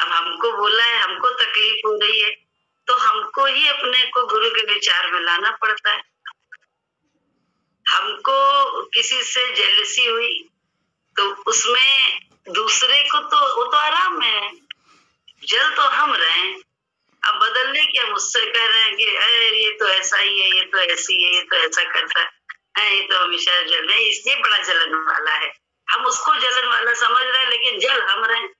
अब हमको बोला है, हमको तकलीफ हो रही है, तो हमको ही अपने को गुरु के विचार में लाना पड़ता है। हमको किसी से जेलसी हुई तो उसमें दूसरे को तो वो तो आराम में है, जल तो हम रहे हैं। अब बदलने क्या, मुझसे कह रहे हैं कि अरे ये तो ऐसा ही है, ये तो ऐसी है, ये तो ऐसा करता है, ये तो हमेशा जल रहे, इसलिए बड़ा जलन वाला है। हम उसको जलन वाला समझ रहे हैं, लेकिन जल हम रहे हैं,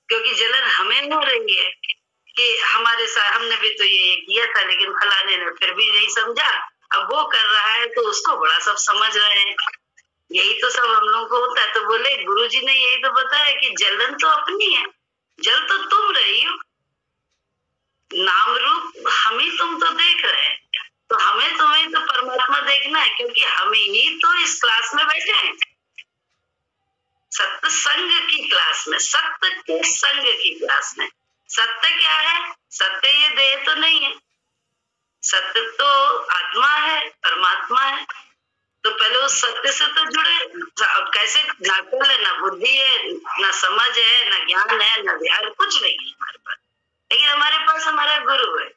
क्योंकि जलन हमें हो रही है कि हमारे साथ हमने भी तो ये किया था, लेकिन फलाने ने फिर भी नहीं समझा, अब वो कर रहा है तो उसको बड़ा सब समझ रहे हैं। यही तो सब हम लोगों को होता है। तो बोले गुरुजी ने यही तो बताया कि जलन तो अपनी है, जल तो तुम रही हो, नाम रूप हम ही तुम तो देख रहे हैं, तो हमें तुम्हें तो परमात्मा देखना है, क्योंकि हम ही तो इस क्लास में बैठे हैं, सत्संग की क्लास में, सत्य के संग की क्लास में। सत्य क्या है? सत्य ये देह तो नहीं है, सत्य तो आत्मा है, परमात्मा है। तो पहले उस सत्य से तो जुड़े। अब कैसे? ना कल है, ना बुद्धि है, ना समझ है, ना ज्ञान है, ना ध्यान, कुछ नहीं है हमारे पास, लेकिन हमारे पास हमारा गुरु है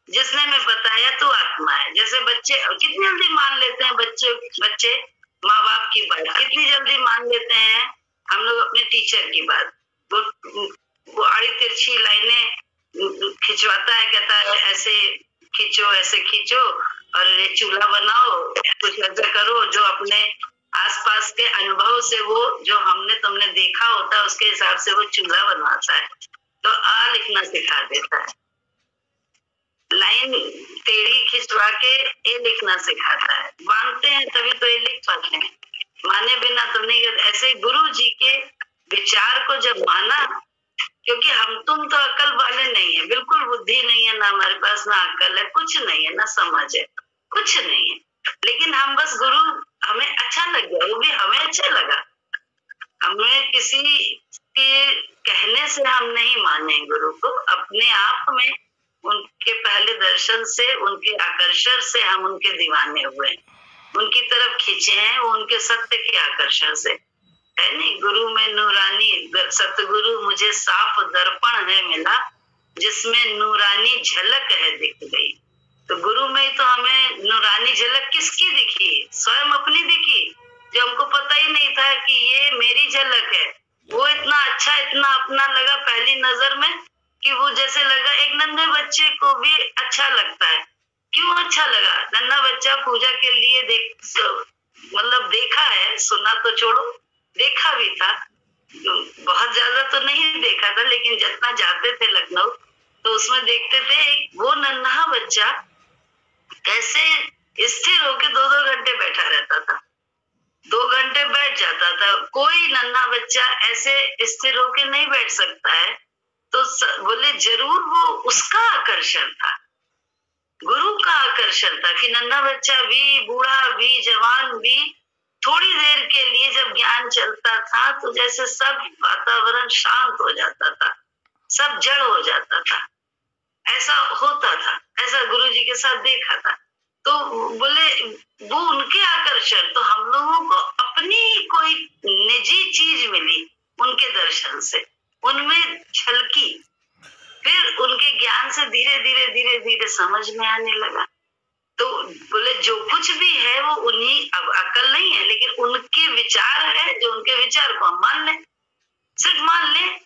जिसने हमें बताया तू आत्मा है। जैसे बच्चे कितनी जल्दी मान लेते हैं, बच्चे माँ बाप की बात कितनी जल्दी मान लेते हैं। हम लोग अपने टीचर की बात, वो आड़ी तिरछी लाइनें खिंचवाता है, कहता है ऐसे खींचो, ऐसे खींचो, और ये चूल्हा बनाओ, कुछ ऐसा करो, जो अपने आसपास के अनुभव से, वो जो हमने तुमने देखा होता है उसके हिसाब से वो चूल्हा बनवाता है। तो आ लिखना सिखा देता है, लाइन टेढ़ी खिंचवा के ए लिखना सिखाता है। मानते हैं तभी तो ये लिख पाते हैं, माने बिना तो नहीं। ऐसे गुरु जी के विचार को जब माना, क्योंकि हम तुम तो अकल वाले नहीं है, बिल्कुल बुद्धि नहीं है, ना हमारे पास ना अकल है, कुछ नहीं है, ना समझ है, कुछ नहीं है, लेकिन हम बस गुरु हमें अच्छा लग गया, वो भी हमें अच्छा लगा। हमें किसी के कहने से हम नहीं माने गुरु को, अपने आप में उनके पहले दर्शन से, उनके आकर्षण से हम उनके दीवाने हुए, उनकी तरफ खींचे हैं, वो उनके सत्य के आकर्षण से है। नहीं, गुरु में नूरानी, सतगुरु मुझे साफ दर्पण है मिला, जिसमें नूरानी झलक है दिख गई। तो गुरु में तो हमें नूरानी झलक किसकी दिखी? स्वयं अपनी दिखी, जो हमको पता ही नहीं था कि ये मेरी झलक है। वो इतना अच्छा, इतना अपना लगा पहली नजर में कि वो जैसे लगा एक नन्हे बच्चे को भी अच्छा लगता है। क्यों अच्छा लगा? नन्हा बच्चा पूजा के लिए मतलब देखा है, सुना तो छोड़ो, देखा भी था, बहुत ज्यादा तो नहीं देखा था, लेकिन जितना जाते थे लखनऊ तो उसमें देखते थे वो नन्हा बच्चा कैसे स्थिर होके 2-2 घंटे बैठा रहता था, 2 घंटे बैठ जाता था। कोई नन्हा बच्चा ऐसे स्थिर होके नहीं बैठ सकता है। तो बोले जरूर वो उसका आकर्षण था, गुरु का आकर्षण था, कि नन्हा बच्चा भी, बूढ़ा भी, जवान भी, थोड़ी देर के लिए जब ज्ञान चलता था तो जैसे सब वातावरण शांत हो जाता था, सब जड़ हो जाता था, ऐसा होता था, ऐसा गुरुजी के साथ देखा था। तो बोले वो उनके आकर्षण, तो हम लोगों को अपनी कोई निजी चीज मिली उनके दर्शन से, उनमें झलकी, फिर उनके ज्ञान से धीरे धीरे धीरे धीरे समझ में आने लगा। तो बोले जो कुछ भी है वो उन्हीं, अब अकल नहीं है, लेकिन उनके विचार है, जो उनके विचार को हम मान लें, सिर्फ मान लें।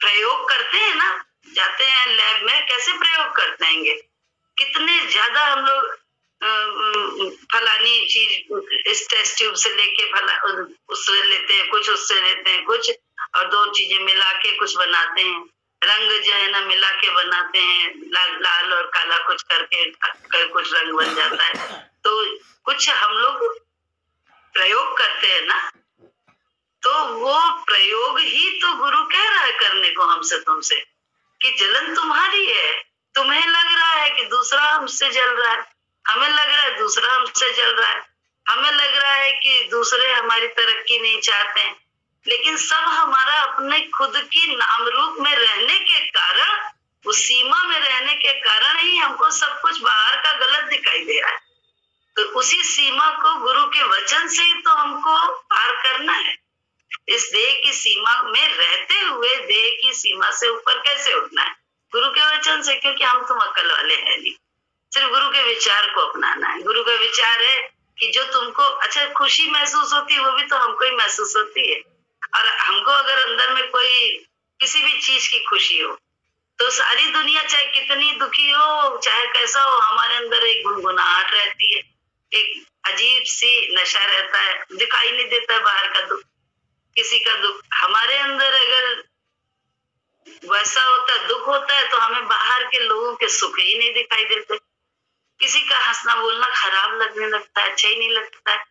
प्रयोग करते हैं ना, जाते हैं लैब में, कैसे प्रयोग करते हैं, कितने ज्यादा हम लोग फलानी चीज इस टेस्ट ट्यूब से लेके उससे लेते हैं कुछ, उससे लेते हैं कुछ, और 2 चीजें मिला के कुछ बनाते हैं, रंग जो है ना मिला के बनाते हैं, लाल और काला कुछ करके कुछ रंग बन जाता है। तो कुछ हम लोग प्रयोग करते हैं ना, तो वो प्रयोग ही तो गुरु कह रहा है करने को हमसे, तुमसे, कि जलन तुम्हारी है। तुम्हें लग रहा है कि दूसरा हमसे जल रहा है, हमें लग रहा है दूसरा हमसे जल रहा है, हमें लग रहा है कि दूसरे हमारी तरक्की नहीं चाहते हैं, लेकिन सब हमारा अपने खुद की नाम रूप में रहने के कारण, उस सीमा में रहने के कारण ही हमको सब कुछ बाहर का गलत दिखाई दे रहा है। तो उसी सीमा को गुरु के वचन से ही तो हमको पार करना है। इस देह की सीमा में रहते हुए देह की सीमा से ऊपर कैसे उठना है? गुरु के वचन से, क्योंकि हम तुम अक्ल वाले हैं नहीं। सिर्फ गुरु के विचार को अपनाना है। गुरु का विचार है कि जो तुमको अच्छा खुशी महसूस होती है वो भी तो हमको ही महसूस होती है। और हमको अगर अंदर में कोई किसी भी चीज की खुशी हो तो सारी दुनिया चाहे कितनी दुखी हो, चाहे कैसा हो, हमारे अंदर एक गुनगुनाहट रहती है, एक अजीब सी नशा रहता है, दिखाई नहीं देता है बाहर का दुख, किसी का दुख। हमारे अंदर अगर वैसा होता है, दुख होता है, तो हमें बाहर के लोगों के सुख ही नहीं दिखाई देते। किसी का हंसना बोलना खराब लगने लगता है, अच्छा ही नहीं लगता है।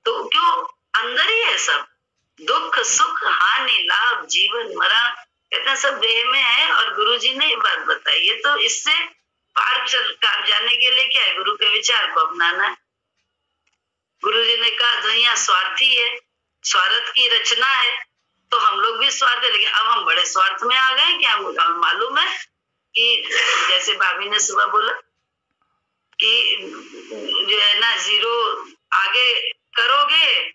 तो क्यों? अंदर ही है सब, दुख सुख हानि लाभ जीवन मरण कहते हैं सब देह में है। और गुरु जी ने ये बात बताई है, तो इससे पार जाने के लिए क्या है? गुरु के विचार को अपनाना है। गुरु जी ने कहा दुनिया स्वार्थी है, स्वार्थ की रचना है, तो हम लोग भी स्वार्थ है, लेकिन अब हम बड़े स्वार्थ में आ गए। क्या हमें मालूम है कि जैसे भाभी ने सुबह बोला कि जो है ना, जीरो आगे करोगे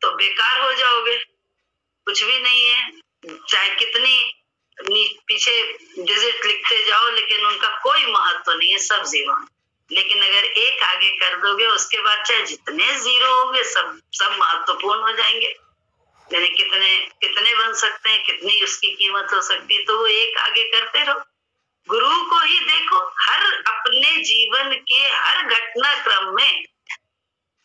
तो बेकार हो जाओगे, कुछ भी नहीं है। चाहे कितनी पीछे डिजिट लिखते जाओ, लेकिन उनका कोई महत्व नहीं है, सब जीरो। लेकिन अगर एक आगे कर दोगे, उसके बाद चाहे जितने जीरो होंगे सब महत्वपूर्ण हो जाएंगे। यानी कितने कितने बन सकते हैं, कितनी उसकी कीमत हो सकती है, तो वो एक आगे करते रहो। गुरु को ही देखो, हर अपने जीवन के हर घटनाक्रम में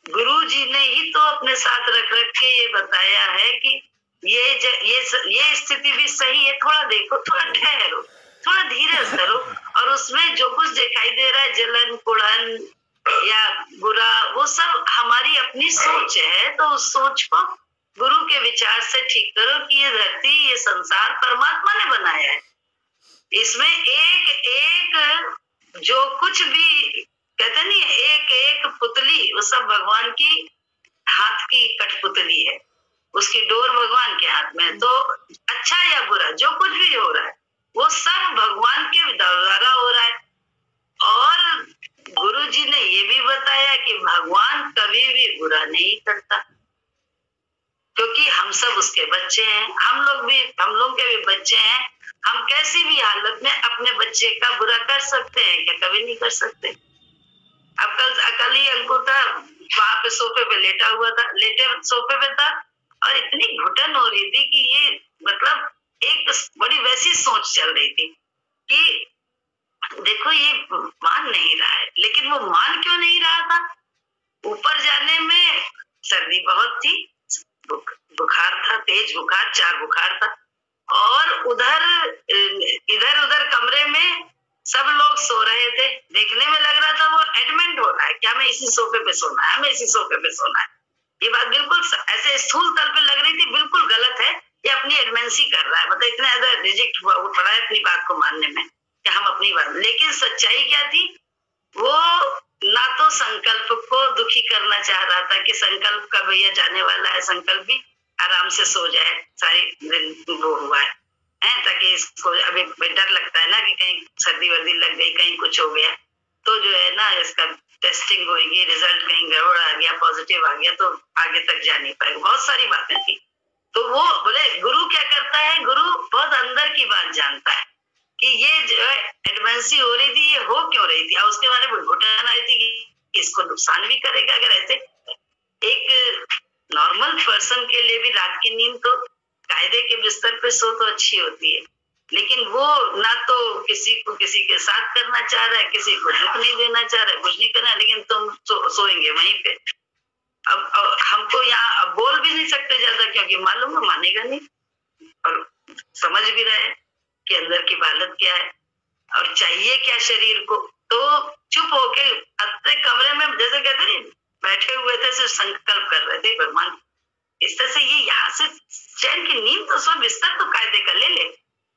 गुरु जी ने ही तो अपने साथ रख के ये बताया है कि ये स्थिति भी सही है, थोड़ा देखो, थोड़ा ठहरो, थोड़ा धीरज धरो, और उसमें जो कुछ दिखाई दे रहा है जलन कुड़न या बुरा, वो सब हमारी अपनी सोच है। तो उस सोच को गुरु के विचार से ठीक करो कि ये धरती, ये संसार परमात्मा ने बनाया है। इसमें एक एक जो कुछ भी कहते नहीं, एक एक पुतली वो सब भगवान की हाथ की कठपुतली है, उसकी डोर भगवान के हाथ में। तो अच्छा या बुरा जो कुछ भी हो रहा है वो सब भगवान के द्वारा हो रहा है। और गुरु जी ने ये भी बताया कि भगवान कभी भी बुरा नहीं करता, क्योंकि हम सब उसके बच्चे हैं। हम लोग के भी बच्चे हैं। हम कैसी भी हालत में अपने बच्चे का बुरा कर सकते हैं क्या? कभी नहीं कर सकते। अब कल ही अंकुर था वहां पे सोफे पे लेटा हुआ था, लेटे सोफे पे था, और इतनी घुटन हो रही थी कि ये मतलब एक बड़ी वैसी सोच चल रही थी कि देखो ये मान नहीं रहा है। लेकिन वो मान क्यों नहीं रहा था? ऊपर जाने में सर्दी बहुत थी, बुखार था, तेज बुखार, 4 बुखार था, और इधर उधर कमरे में सब लोग सो रहे थे। देखने में लग रहा था वो एडमेंट हो रहा है कि हमें इसी सोफे पे सोना है, हमें इसी सोफे पे सोना है। ये बात बिल्कुल ऐसे स्थूल तल पे लग रही थी, बिल्कुल गलत है। ये अपनी एडमेंसी कर रहा है, मतलब इतना ज्यादा रिजेक्ट हुआ वो पड़ा है अपनी बात को मानने में कि हम अपनी बात। लेकिन सच्चाई क्या थी? वो ना तो संकल्प को दुखी करना चाह रहा था कि संकल्प का भैया जाने वाला है, संकल्प भी आराम से सो जाए, सारी दिन वो हुआ है ताकि इसको अभी डर लगता है ना कि कहीं सर्दी वर्दी लग गई, कहीं कुछ हो गया, तो जो है ना इसका टेस्टिंग होगी, रिजल्ट कहीं गड़बड़ आ गया, पॉजिटिव आ गया तो आगे तक जा नहीं पाएगा। बहुत सारी बातें थी। तो वो बोले गुरु क्या करता है? गुरु बहुत अंदर की बात जानता है कि ये जो एडवांसी हो रही थी, ये हो क्यों रही थी, और उसके बारे में घुटन आई थी कि इसको नुकसान भी करेगा। अगर ऐसे एक नॉर्मल पर्सन के लिए भी रात की नींद तो कायदे के बिस्तर पे सो तो अच्छी होती है, लेकिन वो ना तो किसी को किसी के साथ करना चाह रहा है, किसी को दुख नहीं देना चाह रहा है, कुछ नहीं करना, लेकिन तुम सोएंगे वहीं पे। अब हमको यहाँ अब बोल भी नहीं सकते ज्यादा, क्योंकि मालूम है मानेगा नहीं, और समझ भी रहे कि अंदर की हालत क्या है और चाहिए क्या शरीर को। तो चुप होके अपने कमरे में जैसे कहते नहीं बैठे हुए थे, सिर्फ संकल्प कर रहे थे भगवान इस तरह से ये यहाँ से चैन की नींद तो सो, बिस्तर तो कायदे का ले ले,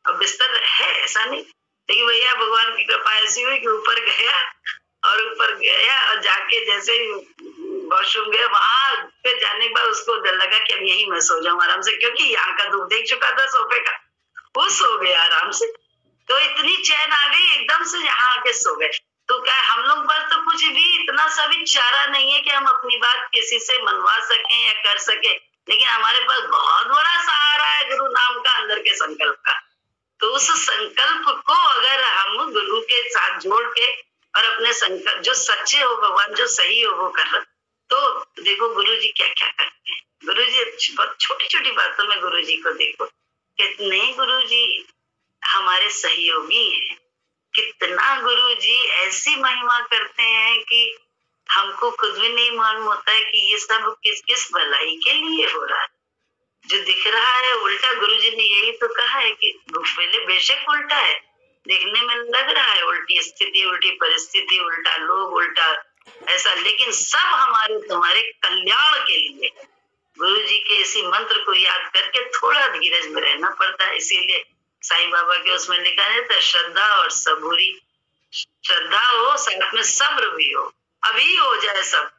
अब बिस्तर है ऐसा नहीं। लेकिन भैया भगवान की कृपा ऐसी हुई कि ऊपर गया और जाके जैसे वॉशरूम गया, वहां पे जाने के बाद उसको डर लगा कि अब यही मैं सो जाऊं आराम से, क्योंकि यहाँ का दुख देख चुका था सोफे का, वो सो गया आराम से। तो इतनी चैन आ गई एकदम से, यहाँ आके सो गए। तो क्या हम लोग पर तो कुछ भी इतना सा भी चारा नहीं है कि हम अपनी बात किसी से मनवा सकें या कर सके। लेकिन हमारे पास बहुत बड़ा सहारा है गुरु नाम का, अंदर के संकल्प का। तो उस संकल्प को अगर हम गुरु के साथ जोड़ के और अपने संकल्प जो सच्चे हो, भगवान जो सही हो वो कर रहे, तो देखो गुरु जी क्या क्या करते हैं। गुरु जी बहुत छोटी छोटी बातों में गुरु जी को देखो, कितने गुरु जी हमारे सहयोगी हैं, कितना गुरु जी ऐसी महिमा करते हैं कि हमको खुद भी नहीं मालूम होता है कि ये सब किस किस भलाई के लिए हो रहा है। जो दिख रहा है उल्टा, गुरुजी ने यही तो कहा है कि पहले बेशक उल्टा है, देखने में लग रहा है उल्टी स्थिति, उल्टी परिस्थिति, उल्टा लोग, उल्टा ऐसा, लेकिन सब हमारे तुम्हारे कल्याण के लिए। गुरु जी के इसी मंत्र को याद करके थोड़ा धीरज में रहना पड़ता है। इसीलिए साईं बाबा के उसमें लिखा है तो श्रद्धा और सबूरी, श्रद्धा हो साथ में सब्र भी हो, अभी हो जाए सब।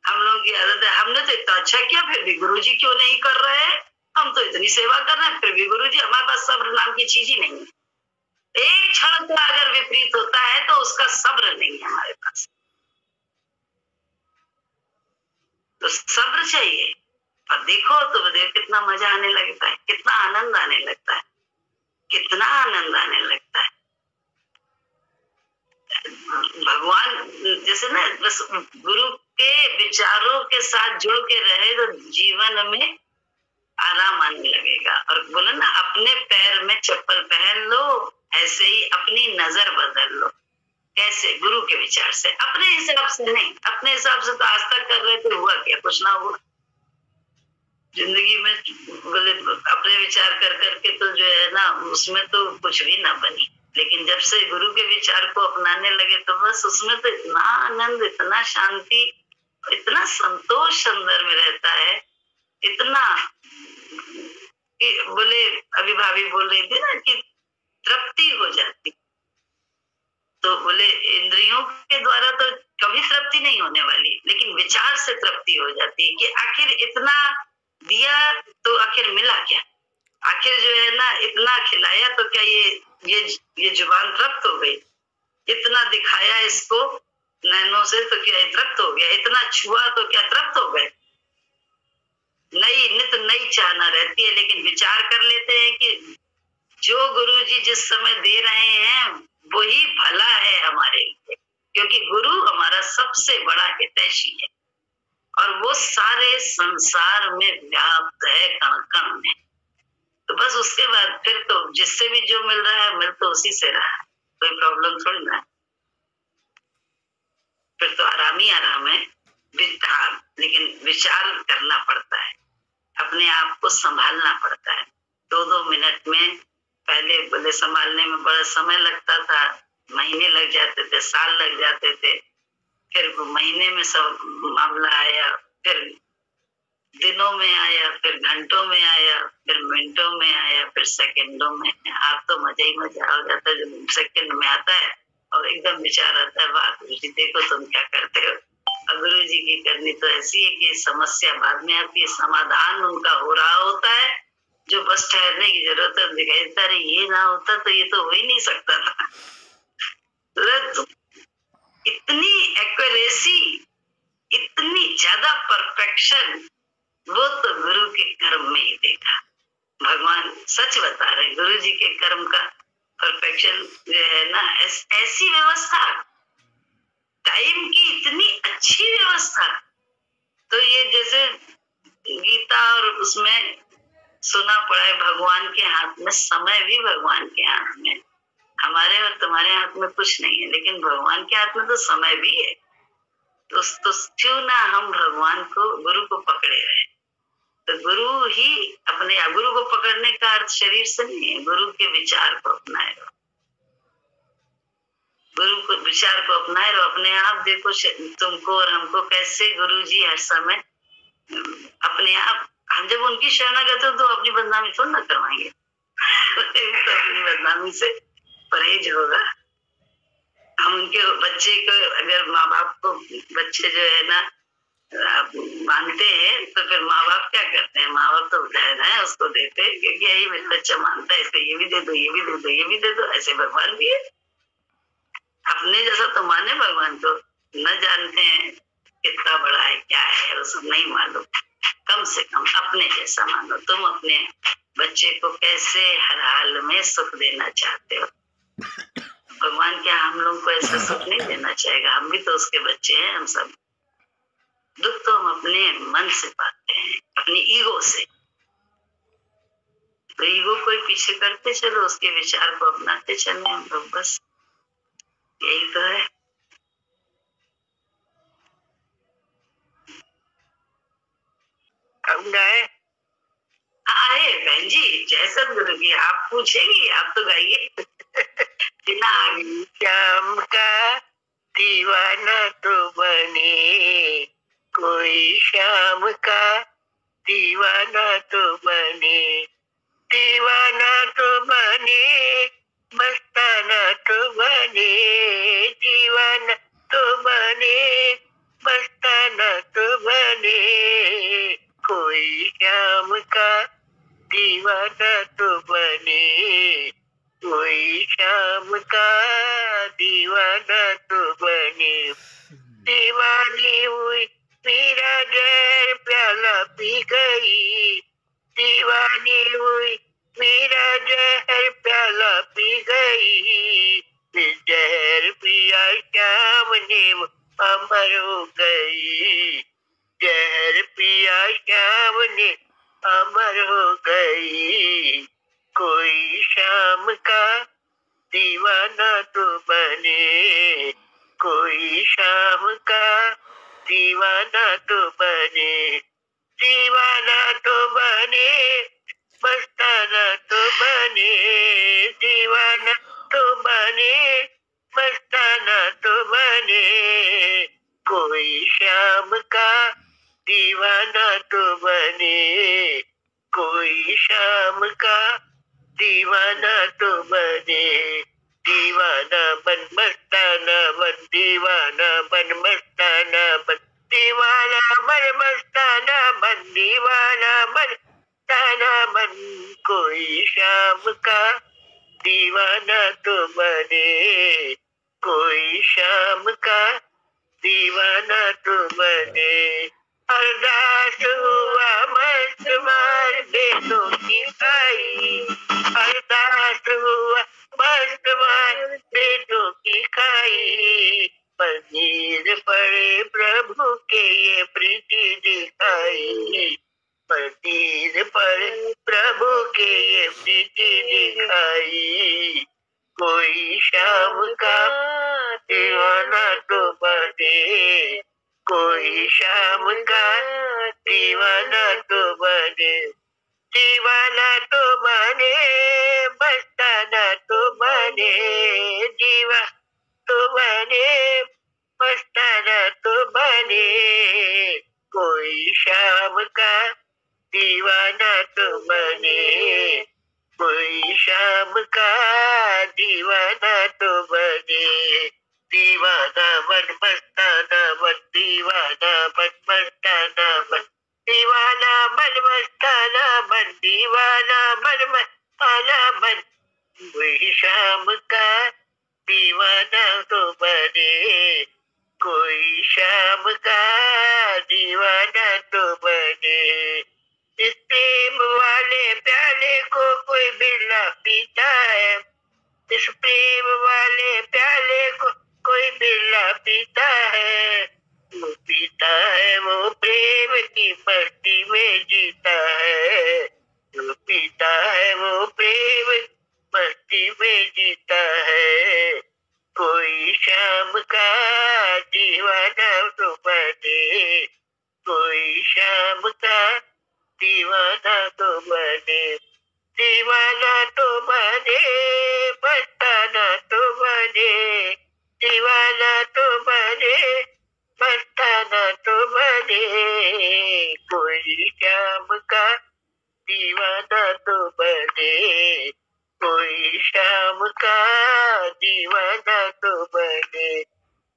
हम लोगों की आदत है, हमने तो इतना अच्छा किया फिर भी गुरुजी क्यों नहीं कर रहे हैं, हम तो इतनी सेवा कर रहे हैं फिर भी गुरुजी, हमारे पास सब्र नाम की चीज ही नहीं है। एक क्षण का अगर विपरीत होता है तो उसका सब्र नहीं है हमारे पास। तो सब्र चाहिए। और देखो तो देखो कितना मजा आने लगता है, कितना आनंद आने लगता है, कितना आनंद आने लगता है। भगवान जैसे ना बस गुरु के विचारों के साथ जुड़ के रहे तो जीवन में आराम आने लगेगा। और बोले ना अपने पैर में चप्पल पहन लो, ऐसे ही अपनी नजर बदल लो। कैसे? गुरु के विचार से, अपने हिसाब से नहीं। अपने हिसाब से तो आज तक कर रहे थे, हुआ क्या? कुछ ना हुआ जिंदगी में। बोले अपने विचार कर करके तो जो है ना उसमें तो कुछ भी ना बनी। लेकिन जब से गुरु के विचार को अपनाने लगे तो बस उसमें तो इतना आनंद, इतना शांति, इतना संतोष अंदर में रहता है, इतना कि बोले अभी भाभी बोल रही थी ना कि तृप्ति हो जाती। तो बोले इंद्रियों के द्वारा तो कभी तृप्ति नहीं होने वाली, लेकिन विचार से तृप्ति हो जाती है कि आखिर इतना दिया तो आखिर मिला क्या? आखिर जो है ना इतना खिलाया तो क्या ये जुबान तृप्त हो गई? इतना दिखाया इसको नैनों से तो क्या तृप्त हो गया? इतना छुआ तो क्या तृप्त हो गए? नई चाहना रहती है, लेकिन विचार कर लेते हैं कि जो गुरुजी जिस समय दे रहे हैं वही भला है हमारे लिए, क्योंकि गुरु हमारा सबसे बड़ा हितैषी है और वो सारे संसार में व्याप्त है कण कण में। तो बस उसके बाद फिर तो जिससे भी जो मिल रहा है मिल तो उसी से रहा है, कोई प्रॉब्लम थोड़ी ना। फिर तो आराम ही आराम है। लेकिन विचार करना पड़ता है, अपने आप को संभालना पड़ता है। 2-2 मिनट में पहले बोले संभालने में बड़ा समय लगता था, महीने लग जाते थे, साल लग जाते थे। फिर महीने में सब मामला आया, फिर दिनों में आया, फिर घंटों में आया, फिर मिनटों में आया, फिर सेकंडों में। आप तो मजा ही मजा हो जाता है जब सेकंड में आता है और एकदम विचार आता है, वाह गुरु जी देखो तुम क्या करते हो। और गुरु जी की करनी तो ऐसी है कि समस्या बाद में आती है, समाधान उनका हो रहा होता है, जो बस ठहरने की जरूरत है। दिखाई देता है ये ना होता तो ये तो हो ही नहीं सकता था। तो इतनी एक्यूरेसी, इतनी ज्यादा परफेक्शन वो तो गुरु के कर्म में ही देखा। भगवान सच बता रहे, गुरु जी के कर्म का परफेक्शन जो है ना, ऐसी व्यवस्था, टाइम की इतनी अच्छी व्यवस्था। तो ये जैसे गीता और उसमें सुना पड़ा है भगवान के हाथ में, समय भी भगवान के हाथ में। हमारे और तुम्हारे हाथ में कुछ नहीं है, लेकिन भगवान के हाथ में तो समय भी है। तो क्यों ना हम भगवान को, गुरु को पकड़े रहे। तो गुरु ही अपने, गुरु को पकड़ने का अर्थ शरीर से नहीं है, गुरु के विचार को अपनाए रहो, गुरु को विचार को अपनाए रहो। अपने आप देखो तुमको और हमको कैसे गुरु जी हर समय अपने आप, हम जब उनकी शरणागत हो तो अपनी बदनामी थोड़ा ना करवाएंगे। तो अपनी बदनामी से परहेज होगा। हम उनके बच्चे को, अगर माँ बाप को बच्चे जो है ना मानते हैं तो फिर माँ बाप क्या करते हैं? माँ बाप तो है उसको देते हैं, क्योंकि यही मेरा बच्चा मानता है, इसको ये भी दे दो, ये भी दे दो, ये भी दे दो। ऐसे भगवान भी है, अपने जैसा तो माने भगवान को, न जानते हैं कितना बड़ा है क्या है, वो सब नहीं मालूम। कम से कम अपने जैसा मानो। तुम अपने बच्चे को कैसे हर हाल में सुख देना चाहते हो, भगवान क्या हम लोग को ऐसा सुख नहीं देना चाहेगा? हम भी तो उसके बच्चे हैं। हम सब दुख तो हम अपने मन से पाते हैं, अपनी ईगो से। तो ईगो को ही पीछे करते चलो, उसके विचार को अपनाते चले हम लोग, बस यही तो है। आए बहन जी, जय सतगुरु की। आप पूछेंगी, आप तो गाइए। श्याम का दीवाना तो बने, कोई श्याम का दीवाना तो बने, दीवाना तो बने, मस्ताना तो बने, दीवाना तो बने, मस्ताना तो बने, कोई श्याम का दीवाना तो बने, कोई श्याम का दीवाना तो बने। दीवानी हुई मेरा जहर प्याला पी गई, दीवानी हुई मेरा जहर प्याला पी गई, जहर पिया श्याम ने अमर हो गई, जहर पिया श्याम ने अमर हो गई, कोई श्याम का दीवाना तो बने, कोई श्याम का दीवाना तो बने, दीवाना तो बने, मस्ताना तो बने, दीवाना तो बने, मस्ताना तो बने, कोई श्याम का दीवाना तो बने, कोई श्याम का दीवाना तो बने, दीवाना बन मस्ताना बन, दीवाना बन मस्ताना बन, दीवाना बन मस्ताना बन, दीवाना बन मस्ताना बन, कोई श्याम का दीवाना तो बने, कोई श्याम का दीवाना तो बने। अरदास हुआ मस्त मार बेटों की खाई, अरदास हुआ मस्त मार बेटों की खाई, पनीर पड़े प्रभु के ये प्रीति दिखाई, पनीर पड़े प्रभु के ये प्रीति दिखाई, कोई श्याम का दीवाना तो बने, कोई श्याम का दीवाना तो बने, दीवाना तो बने, मस्ताना तो बने, दीवा तो बने, मस्ताना तो बने, कोई श्याम का दीवाना तो बने, कोई श्याम का दीवाना तो बने, दीवाना बन मस्ताना बन, दीवाना बन मस्ताना बन, दीवाना बन मस्ताना बन, दीवाना बन मस्ताना बन, कोई श्याम का दीवाना तो बने, कोई श्याम का दीवाना तो बने। इस प्रेम वाले प्याले को कोई बिरला पीता है, इस प्रेम वाले प्याले को कोई बिरला पीता है, वो पीता है वो प्रेम की मस्ती में जीता है, वो पीता है वो प्रेम मस्ती में जीता है, कोई श्याम का दीवाना तो बने, कोई श्याम का दीवाना तो बने, दीवाना तो बने, मस्ताना तो बने, दीवाना तो बने, मस्ताना तो बने, कोई श्याम का दीवाना तो बने, कोई श्याम का दीवाना तो बने।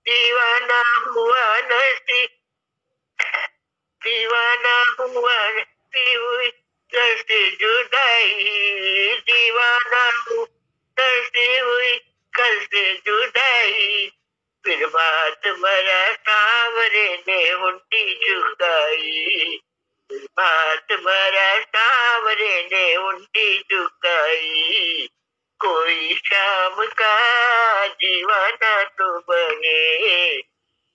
दीवाना हुआ नसी, दीवाना हुआ नसी हुई कैसे जुदाई, दीवाना हूँ कैसे हुई कैसे जुदाई, फिर बात बड़ा सावरे ने हुंडी चुकाई, मुट्ठी झुकाई, कोई शाम का दीवाना तो बने,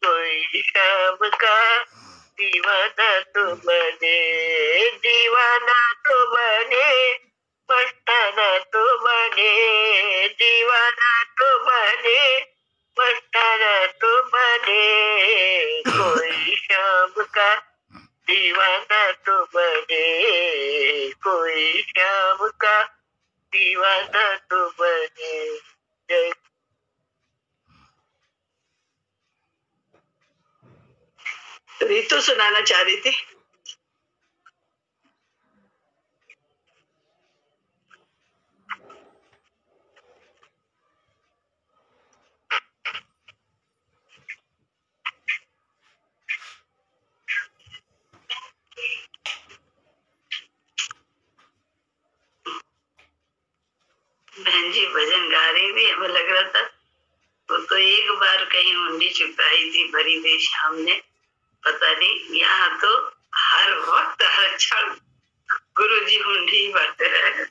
कोई शाम का दीवाना तो बने, दीवाना तो बने, मस्ताना तो बने, दीवाना तो बने, मस्ताना तो बने, कोई शाम का दीवाना तो बने, कोई शाम का दीवाना तो बने। जय रीतु सुनाना चाह रही थी। बहन जी भजन गा रही थी, हमें लग रहा था वो तो एक बार कहीं हुंडी चुकाई थी भरी दे श्याम ने, पता नहीं यहाँ तो हर वक्त हर क्षण गुरु जी हुंडी भरते रहे।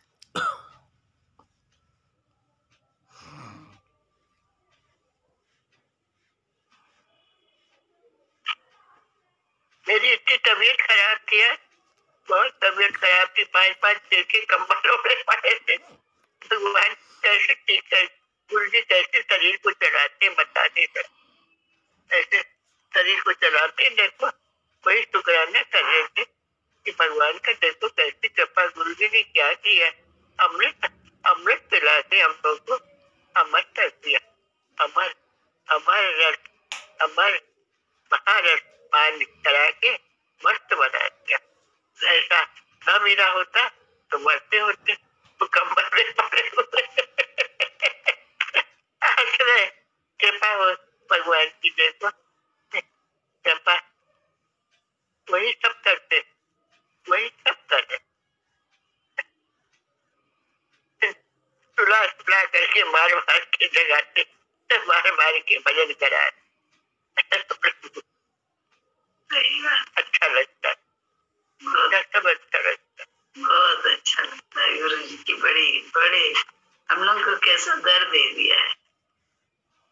मेरी इतनी तबीयत खराब थी, बहुत तबीयत खराब थी, 5-5 के कंबल ओढ़े पड़े थे। भगवान कैसे ठीक कर, गुरु जी कैसे शरीर को चलाते बता नहीं सकते, ऐसे शरीर को चलाते देखो, वही शुक्राना कर रहे थे कि भगवान का देखो कैसी कृपा, गुरु जी ने क्या किया, अमृत अमृत पिलाते हम लोग को, अमर कर दिया, अमर अमर रस, अमर महारस पान करा के मस्त बना दिया। ऐसा न मिला होता तो मरते होते, तो कंबल में पड़े होते। आश्रय कृपा हो भगवान की, देखो कृपा, वही सब करते, वही सब करते, सुला सुला करके मार मार के जगाते, मार मार के भजन कराए। अच्छा लगता है, सब अच्छा लगता है, बहुत अच्छा लगता है। गुरु जी की बड़े हम लोग को कैसा दर्द दे दिया है,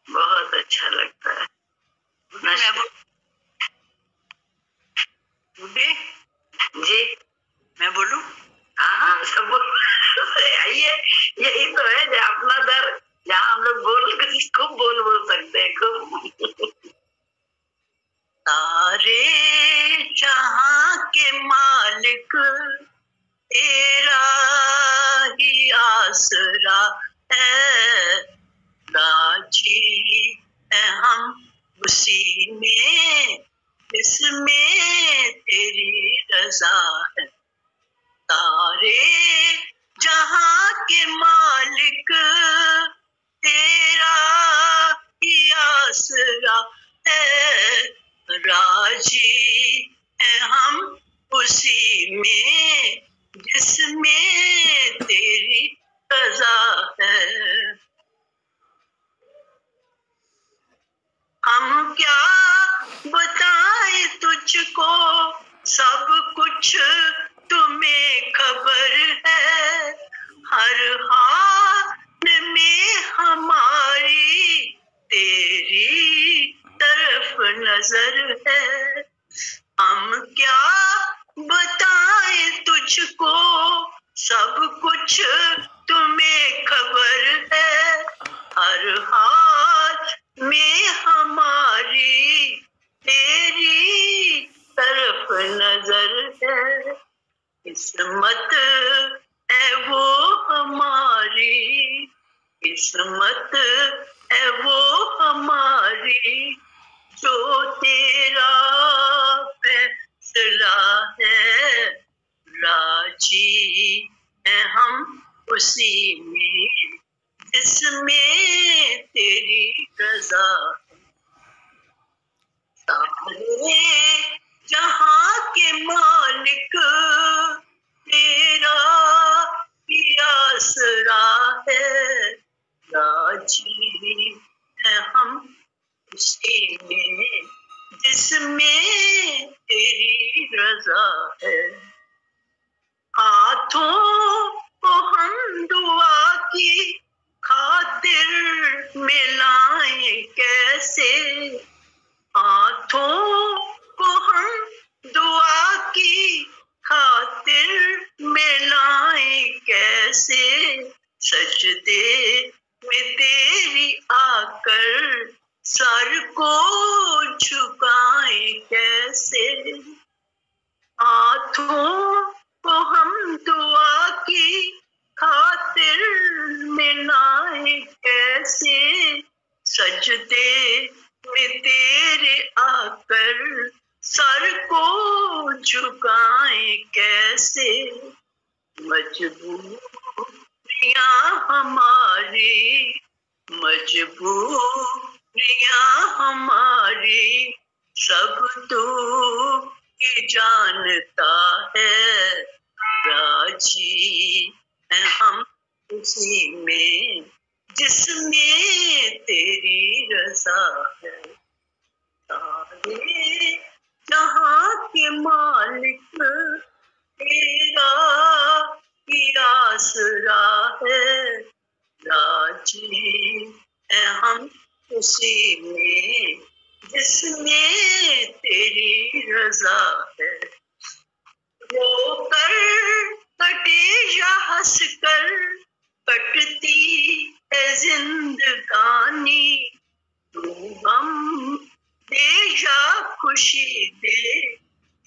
बहुत अच्छा लगता है। जी मैं बोलूं? हाँ सब आइए, यही तो है जो अपना दर, जहाँ हम लोग खूब बोल सकते हैं, खूब। सारे जहां के मालिक तेरा ही आसरा है, राजी है हम उसी में जिसमें तेरी रजा है। सारे जहां के मालिक तेरा ही आसरा है, राजी है हम उसी में जिसमें तेरी रजा है। हम क्या बताएं तुझको, सब कुछ तुम्हें खबर है, हर हाल में हमारी तेरी तरफ नजर है। हम क्या बताएं तुझको, सब कुछ तुम्हें खबर है, हर हाल में हमारी तेरी तरफ नजर है। किस्मत है वो हमारी, किस्मत है वो हमारी, जो तेरा फैसला है, राजी है हम उसी में जिसमें तेरी रजा है। सारे जहां के मालिक तेरा ही आसरा है, राजी है हम उसी में जिसमें तेरी रजा है। हाथों की खातिर मिलाएं कैसे, हाथों को हम दुआ की खातिर मिलाएं कैसे, सजदे में तेरी आकर सर को झुकाएं कैसे, हाथों को हम दुआ की खातिर मिलाएं कैसे, सजदे में तेरे आकर सर को झुकाएं कैसे, मजबूरियां हमारी, मजबूरियां हमारी सब तू ही जानता है, राजी हैं हम उसी में जिसमें तेरी रज़ा है, सारे जहां के मालिक तेरा ही आसरा है, राजी हैं हम उसी में जिसमें तेरी रज़ा है, रो कर कटे या हंस कर कटती है जिंदगानी, तू गम दे या खुशी दे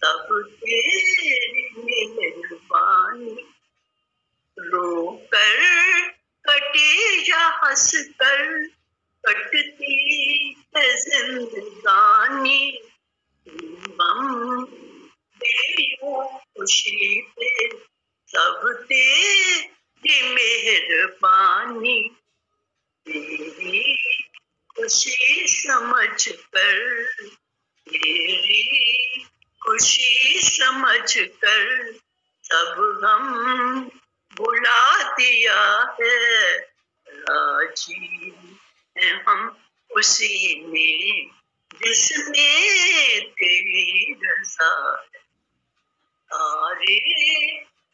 सब तेरी मेहरबानी, रो कर कटे या हंस कर कटती है जिंदगानी, गम दे या खुशी दे सब तेरी मेहरबानी, तेरी खुशी समझ कर, तेरी खुशी समझ कर सब गम भुला दिया है, राजी हैं हम उसी में जिसमें तेरी रज़ा है, सारे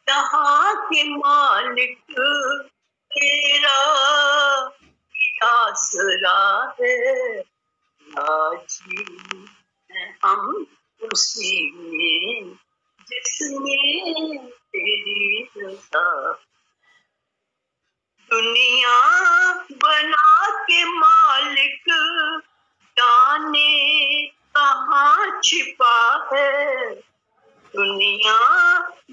जहां के मालिक तेरा आसरा है, राजी हैं हम उसी में जिसमें तेरी रज़ा, दुनिया बना के मालिक जाने कहाँ छिपा है, दुनिया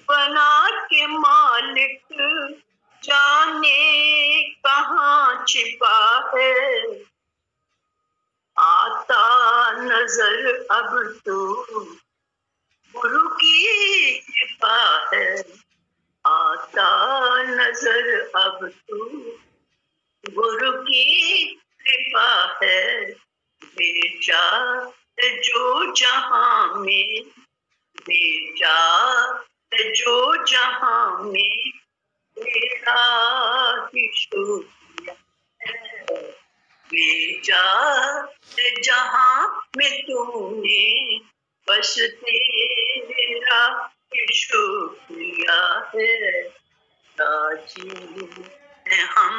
बना के मालिक जाने कहाँ छिपा है, आता नजर अब तो गुरु की कृपा है, आता नजर अब तो गुरु की कृपा है, भेजा जो जहां में, भेजा जो जहां में तेरा ही शुक्रिया है, भेजा जहां में तूने बस तेरा ही शुक्रिया है, राजी हैं हम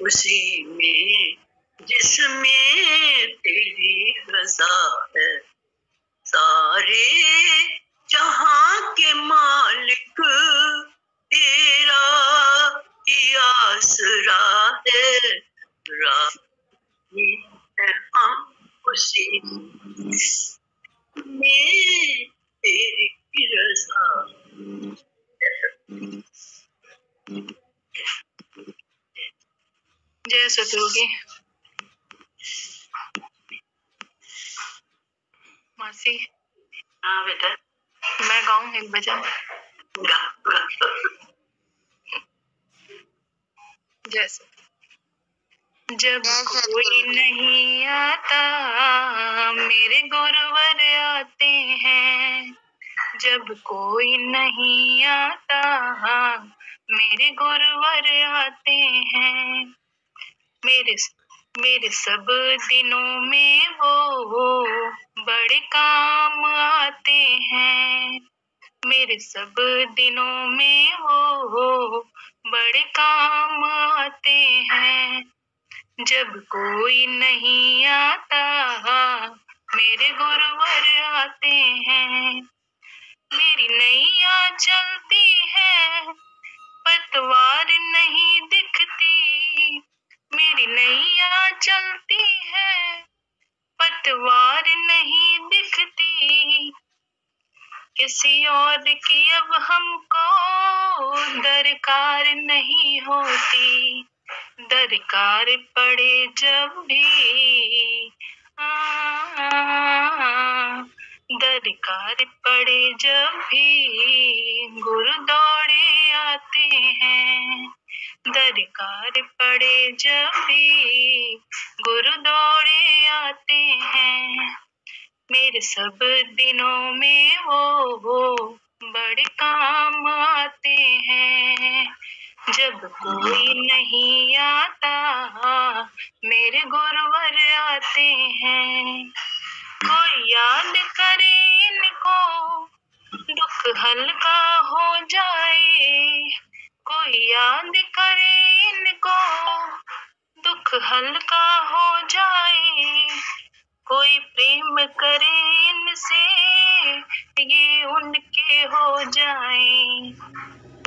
उसी में जिसमें तेरी रज़ा है, सारे जहां के मालिक तेरा ही आसरा है, राजी हैं हम उसी में तेरी रज़ा। जय सतयोगी। मासी, हाँ बेटा, मैं गाऊं एक भजन। गा, गा। जय सतयोगी। जब कोई नहीं आता मेरे गुरुवर आते हैं, जब कोई नहीं आता मेरे गुरुवर आते हैं, मेरे सब दिनों में वो बड़े काम आते हैं, मेरे सब दिनों में वो बड़े काम आते हैं। जब कोई नहीं आता मेरे गुरुवर आते हैं। मेरी नैया चलती है पतवार नहीं दिखती। मेरी नैया चलती है पतवार नहीं दिखती। किसी और की अब हमको दरकार नहीं होती। दरकार पड़े जब भी दरकार पड़े जब भी गुरु दौड़े आते हैं। दरकार पड़े जब भी गुरु दौड़े आते हैं। मेरे सब दिनों में वो बड़े काम आते हैं। जब कोई नहीं आता मेरे गुरुवर आते हैं। कोई याद करे इनको दुख हल्का हो जाए। कोई याद करे इनको दुख हल्का हो जाए। कोई प्रेम करे इनसे ये उनके हो जाए।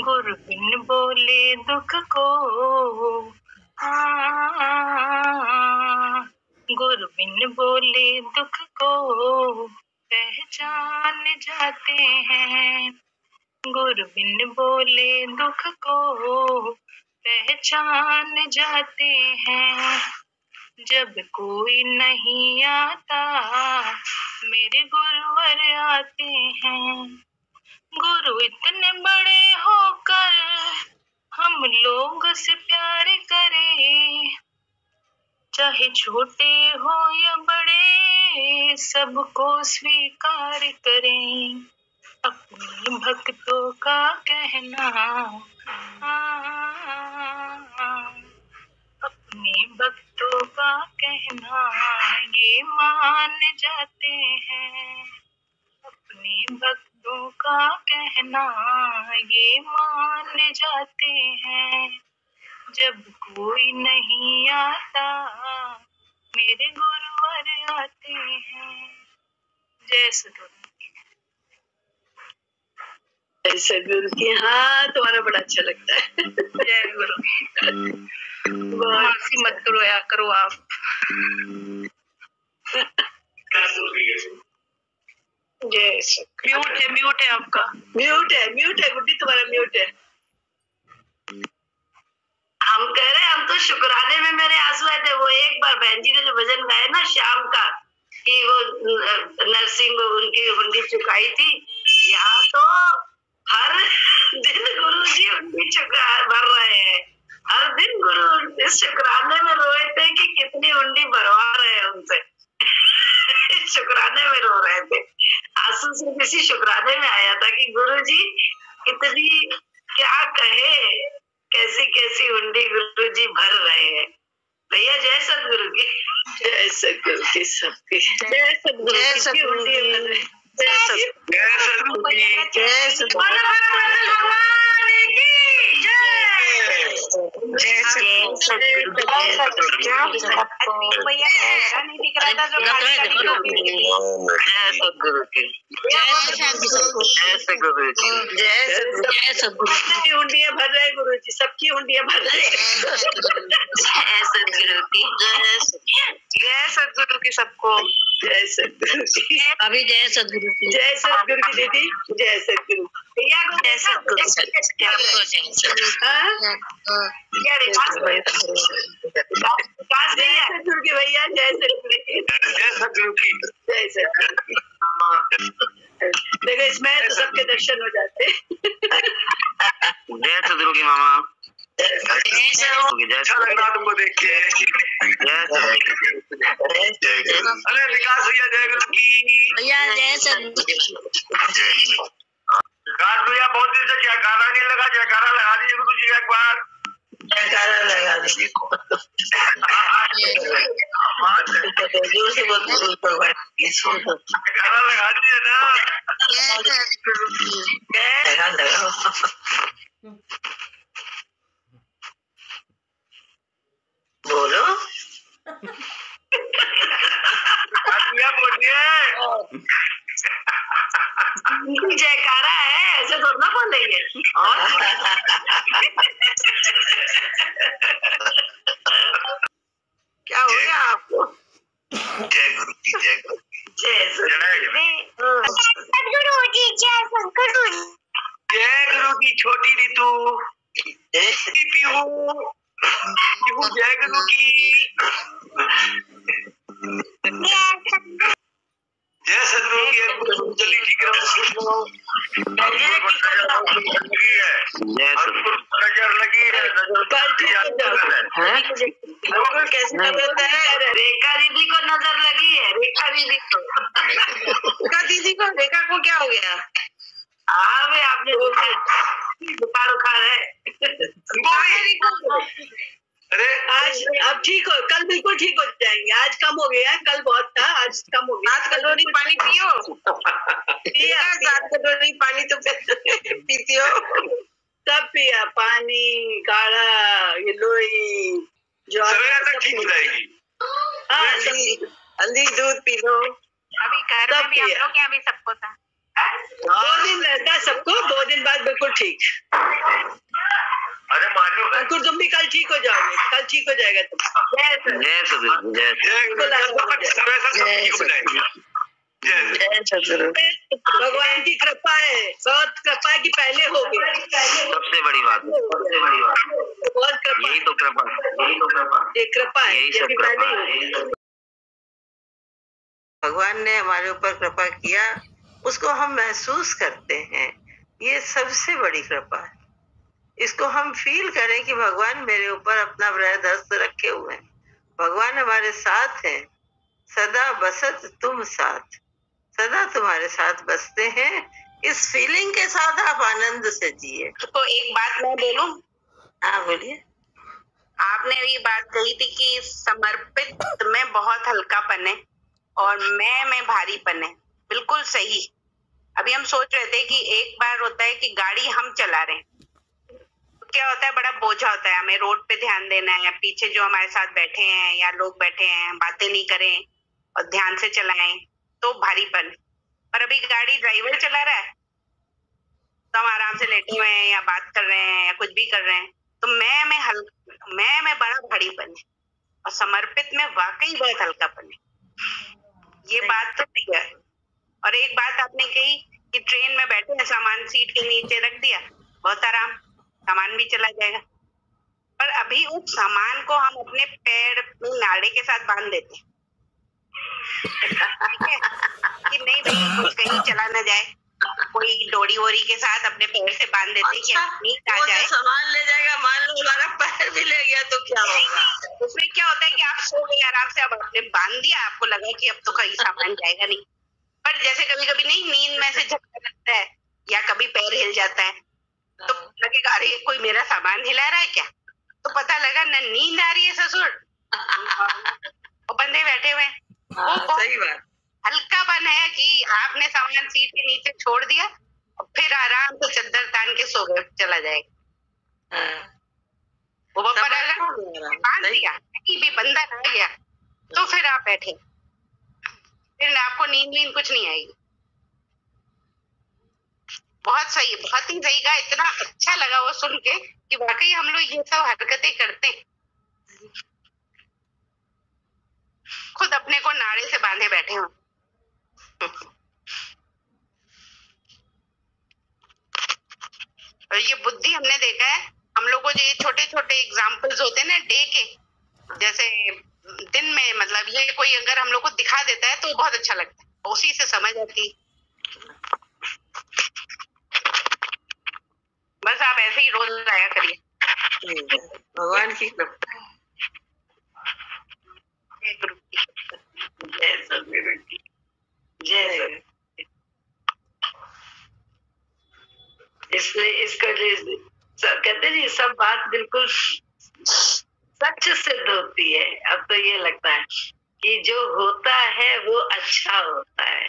गुरु बिन बोले दुख को गुरु बिन बोले दुख को पहचान जाते हैं। गुरु बिन बोले दुख को पहचान जाते हैं। जब कोई नहीं आता मेरे गुरुवर आते हैं। गुरु इतने बड़े होकर हम लोग से प्यार करें। चाहे छोटे हो या बड़े सबको स्वीकार करें। अपने भक्तों का कहना अपने भक्तों का कहना ये मान जाते हैं। अपने भक्तों का कहना ये मान जाते हैं। जब कोई नहीं आता मेरे गुरुवर आते हैं। जय सद्गुरु। जय सद्गुरु की। हाँ, तुम्हारा बड़ा अच्छा लगता है। जय गुरु। माफी मत करो या करो आप। जय सद्गुरु। म्यूट है आपका। म्यूट है गुड्डी, तुम्हारा म्यूट है। हम कह रहे हम तो शुक्राने में मेरे आंसू आए थे। वो एक बार बहन जी ने जो भजन गाया ना शाम का कि वो नरसिंह उनकी हुंडी चुकाई थी। यहाँ तो हर दिन गुरु जी हुंडी भर रहे हैं। हर दिन गुरु इस शुक्राने में रोए थे कि कितनी हुंडी भरवा रहे हैं उनसे। शुक्राने में रो रहे थे। आंसू से किसी शुक्राने में आया था कि गुरु जी कितनी क्या कहे कैसी कैसी हुंडी गुरु जी भर रहे हैं। भैया जय सद्गुरु की। जय सद्गुरु की सबकी। जय सद्गुरु की। जय सद्गुरु की। जय सद्गुरु की। जय सद्गुरु की हुंडियां भर रहे गुरु जी। सबकी हुंडियां भर रहे। जय सद्गुरु की। जय सद्गुरु की सबको। जय सद्गुरु की। अभी जय सद्गुरु की। जय सद्गुरु की दीदी। जय सद्गुरु। भैया को जय सद्गुरु। क्या जय सद्गुरु की भैया। जय सद्गुरु की। जय सद्गुरु की। जय सद्गुरु की। देखो इसमें तो सबके दर्शन हो जाते। जय सद्गुरु की मामा। अच्छा लग रहा तुमको देख के। अरे विकास भैया जय गुरु की। भैया जय सद्गुरु। विकास भैया बहुत दिन से जयकारा नहीं लगा। जयकारा लगा दीजिए गुरु जी एक बार। जयकारा लगा दीजिए। जोर से बोल। जयकारा लगा दीजिए ना। लगा। पीहू जय गुरु की जय सदगुरु की जल्दी ठीक रहो खुश रहो जय सदगुरु। नजर लगी है कैसी तबीयत है? रेखा दीदी को नजर लगी है, रेखा दीदी को। रेखा को क्या हो गया? हाँ भाई, आपने बुखार उखार है। अरे आज अब ठीक हो, कल बिल्कुल ठीक हो जाएंगे। आज कम हो गया, कल बहुत था, आज कम हो गया। 7 कटोरी पानी पियो। 7 कटोरी पानी तो पीती हो? सब पिया, पानी, काढ़ा, गिलोई, जो तक ठीक हो जाएगी। हाँ, हल्दी दूध पी लो। अभी घर में भी हम लोग यहाँ भी सबको था। 2 दिन रहता है सबको, 2 दिन बाद बिल्कुल ठीक। अरे मालूम है अंकुर, तुम भी कल ठीक हो जाओगे, कल ठीक हो जाएगा तुम। जय सदगुरु। जय भगवान की कृपा है, बहुत कृपा की पहले हो गया। सबसे बड़ी बात, बहुत कृपा, यही तो कृपा, ये कृपा है, यही सब ये भी कृपा पहले ही है। हो गया। भगवान ने हमारे ऊपर कृपा किया, उसको हम महसूस करते हैं, ये सबसे बड़ी कृपा है। इसको हम फील करें कि भगवान मेरे ऊपर अपना वृहद हस्त रखे हुए हैं, भगवान हमारे साथ हैं, सदा बसत तुम साथ, सदा तुम्हारे साथ बसते हैं। इस फीलिंग के साथ आप आनंद से जिए। तो एक बात मैं बोलूं, हाँ बोलिए। आपने ये बात कही थी कि समर्पित में बहुत हल्कापन है और मैं में भारीपन है। बिल्कुल सही। अभी हम सोच रहे थे कि एक बार होता है कि गाड़ी हम चला रहे हैं, तो क्या होता है, बड़ा बोझा होता है, हमें रोड पे ध्यान देना है, पीछे जो हमारे साथ बैठे हैं या लोग बैठे हैं बातें नहीं करें और ध्यान से चलाएं, तो भारीपन। पर अभी गाड़ी ड्राइवर चला रहा है तो हम आराम से लेटे हुए हैं या बात कर रहे हैं या कुछ भी कर रहे हैं, तो मैं में बड़ा भारीपन है और समर्पित में वाकई बहुत हल्कापन है। ये बात तो सही है। और एक बात आपने कही कि ट्रेन में बैठे हैं, सामान सीट के नीचे रख दिया, बहुत आराम, सामान भी चला जाएगा। पर अभी उस सामान को हम अपने पैर में नाड़े के साथ बांध देते हैं कि नहीं भाई कुछ कहीं चला ना जाए, कोई डोरी वोरी के साथ अपने पैर से बांध देते हैं कि नींद आ जाए। सामान ले जाएगा, मान लो हमारा पैर भी ले गया तो क्या होगा? उसमें क्या होता है कि आप सो गए आराम से, अब आपने बांध दिया, आपको लगा कि अब तो कहीं सामान जाएगा नहीं। पर जैसे कभी कभी नहीं, नींद में से झटका लगता है या कभी पैर हिल जाता है तो लगेगा अरे कोई मेरा सामान हिला रहा है क्या, तो पता लगा न नींद आ रही है ससुर और बंदे बैठे हुए। सही बात। हल्कापन है कि आपने सामान सीट के नीचे छोड़ दिया और फिर आराम से चद्दर तान के सो गए, चला जाएगा। वो बांध दिया कि भी बंदा आ गया तो फिर आप बैठे, फिर आपको नींद कुछ नहीं आएगी। बहुत सही, बहुत ही सही कहा। इतना अच्छा लगा वो सुन के कि वाकई हम लोग ये सब हरकतें करते हैं, खुद अपने को नाड़े से बांधे बैठे हो। और ये बुद्धि हमने देखा है, हम लोग को जो ये छोटे छोटे एग्जाम्पल्स होते हैं ना डे के, जैसे दिन में, मतलब ये कोई अगर हम लोग को दिखा देता है तो बहुत अच्छा लगता है, उसी से समझ आती है। बस आप ऐसे ही रोज आया करिए। भगवान की कृपा। जय सदगुरु की जय। इसलिए इसको कहते नहीं, सब बात बिल्कुल सच सिद्ध होती है। अब तो ये लगता है कि जो होता है वो अच्छा होता है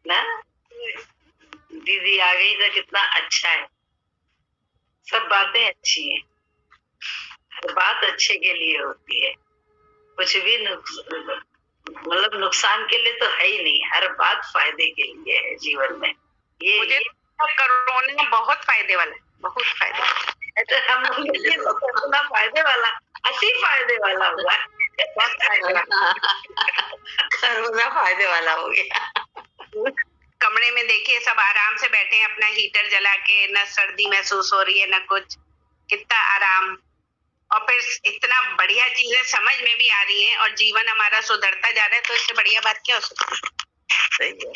ना। दीदी आ गई तो कितना अच्छा है, सब बातें अच्छी हैं, हर बात अच्छे के लिए होती है, कुछ भी मतलब नुकसान के लिए तो है ही नहीं, हर बात फायदे के लिए है जीवन में। ये कोरोना बहुत फायदे वाला है, बहुत फायदे वाला। तो हम लोग के लिए तो कोरोना फायदे वाला, अति फायदे वाला हुआ, बहुत फायदे वाला। कोरोना फायदे वाला हो गया। कमरे में देखिए सब आराम से बैठे हैं अपना हीटर जला के, न सर्दी महसूस हो रही है न कुछ, कितना आराम। और फिर इतना बढ़िया चीजें समझ में भी आ रही हैं और जीवन हमारा सुधरता जा रहा है, तो इससे बढ़िया बात क्या हो सकती है। सही है।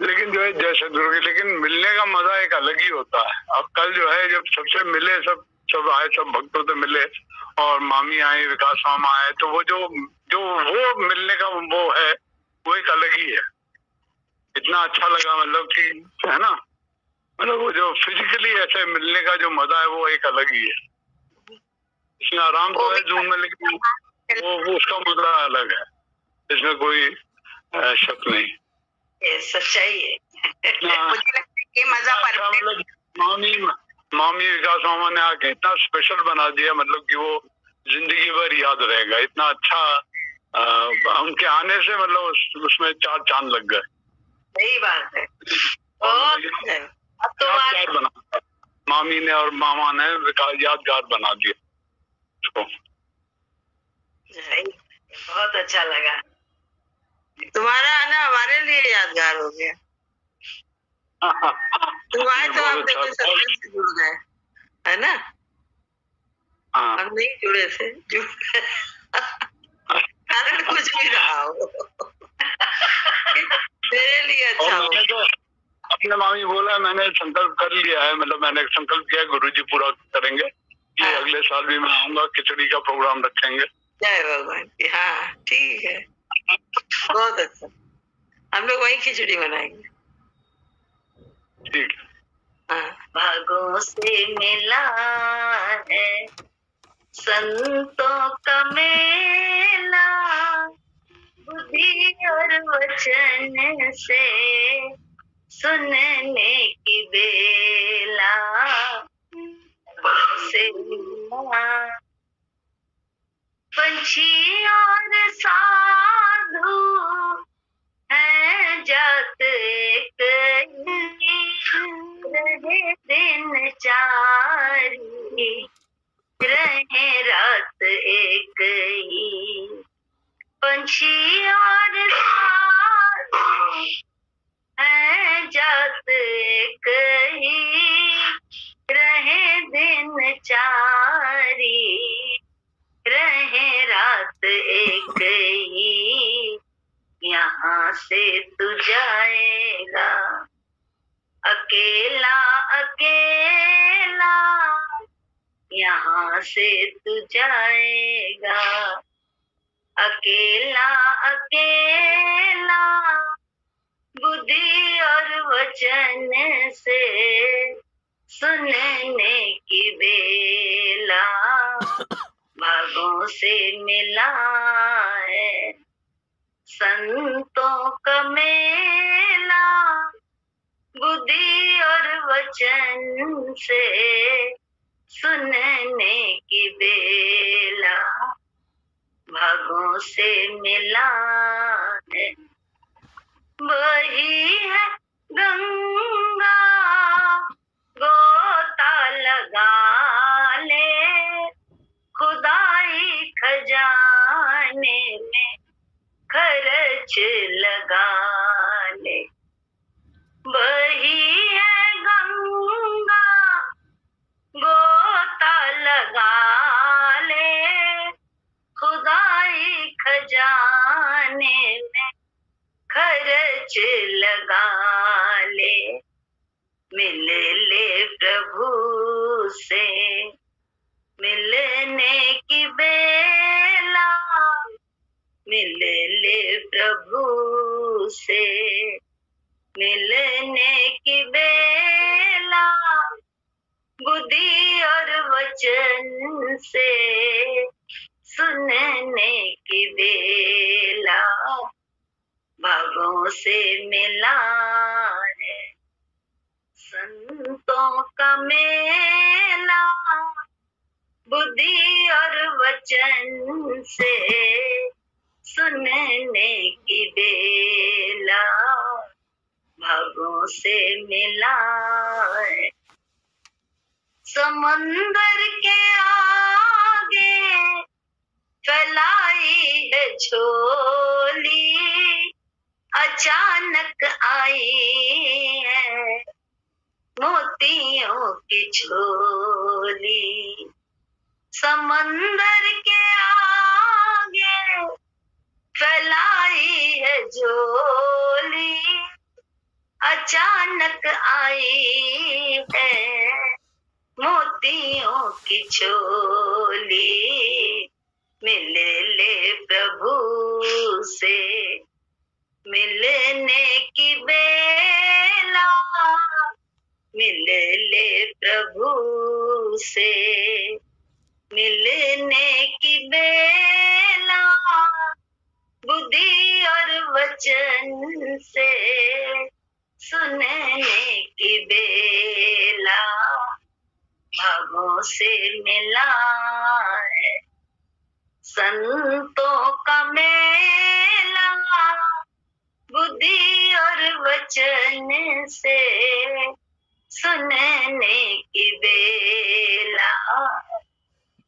लेकिन जो है जय सदगुरु की, लेकिन मिलने का मजा एक अलग ही होता है। अब कल जो है जब सबसे मिले, सब आए, सब भक्तों से मिले और मामी आई, विकास मामा आए, तो वो जो वो मिलने का वो है, वो एक अलग ही है। इतना अच्छा लगा, मतलब कि है ना, मतलब वो जो फिजिकली ऐसे मिलने का जो मजा है वो एक अलग ही है। इसमें आराम तो है जूम में, लेकिन वो उसका मजा अलग है, इसमें कोई शक नहीं। ये सच्चाई है। मुझे लगता है ये मजा मतलब मामी विकास मामा ने आके इतना स्पेशल बना दिया, मतलब कि वो जिंदगी भर याद रहेगा। इतना अच्छा उनके आने से मतलब उसमें 4 चांद लग गए। सही बात है। अब तो यादगार बना, मामी ने और मामा ने यादगार बना दिया उसको। बहुत अच्छा लगा। तुम्हारा आना हमारे लिए यादगार हो गया। तुम आए तो हम देखो सत्संग से जुड़ गए, है ना। हम नहीं जुड़े थे, कारण कुछ भी रहा हो मेरे लिए अच्छा हो। तो अपने मामी बोला, मैंने संकल्प कर लिया है, मतलब मैंने संकल्प किया गुरुजी पूरा करेंगे कि अगले साल भी मैं आऊंगा, खिचड़ी का प्रोग्राम रखेंगे। जय भगवान की। हाँ ठीक है, बहुत अच्छा। हम लोग वही खिचड़ी बनाएंगे। ठीक। भागों से मिला है संतों का मेला, बुद्धि और वचन से सुनने की बेला। से मिला पंछी और साधु है जात एक रहे दिन चारी, रहे रात एक ही। पंछी और साधु है जात एक ही, रहे दिन चारी, रहे रात एक ही। यहाँ से तू जाएगा अकेला अकेला, यहाँ से तू जाएगा अकेला अकेला, बुद्धि और वचन से सुनने की बेला। भागों से मिला है संतों का मेला, बुद्धि और वचन से सुनने की बेला। भागों से मिला है वही है गंगा, गोता लगा ले खुदाई खजाने में खर्च लगा ले। वही है गंगा, गोता लगा ले खुदाई खजाने में खर्च लगा ले। मिल ले प्रभु से मिलने की बेला, मिल ले प्रभु से मिलने की बेला, बुद्धि और वचन से सुनने की बेला। भागों से मिला है संतों का मेला, बुद्धि और वचन से सुनने की बेला। भागों से मिला है समुंदर के आगे फैलाई है झोली, अचानक आई है मोतियों की झोली। समंदर के आगे फैलाई है झोली, अचानक आई है मोतियों की झोली। मिल ले प्रभु से मिलने की बेला, मिल ले प्रभु से मिलने की बेला। बुद्धि और वचन से सुनने की बेला, भागों से मिला है संतों का मेला। बुद्धि और वचन से सुनने की बेला,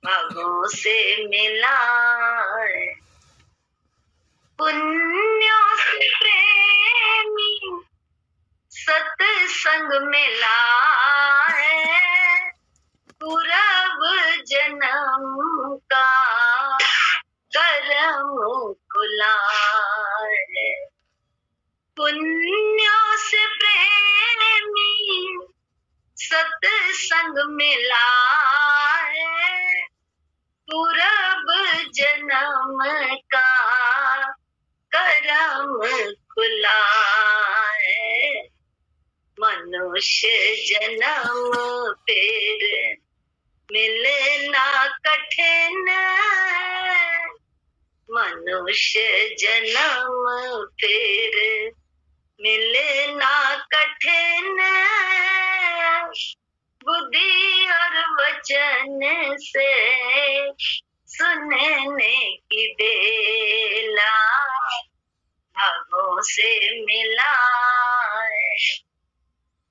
भागों से मिला है। पुण्यों से प्रेमी सत्संग मिला है, पूर्व जन्म का करम खुला है। पुण्यों से प्रेमी सत्संग मिला है, पूर्व जन्म का करम खुला है। मनुष्य जन्म फिर मिलना कठिन है, मनुष्य जन्म फिर मिलना कठिन है। बुद्धि और वचन से सुनने की बेला, भागों से मिला है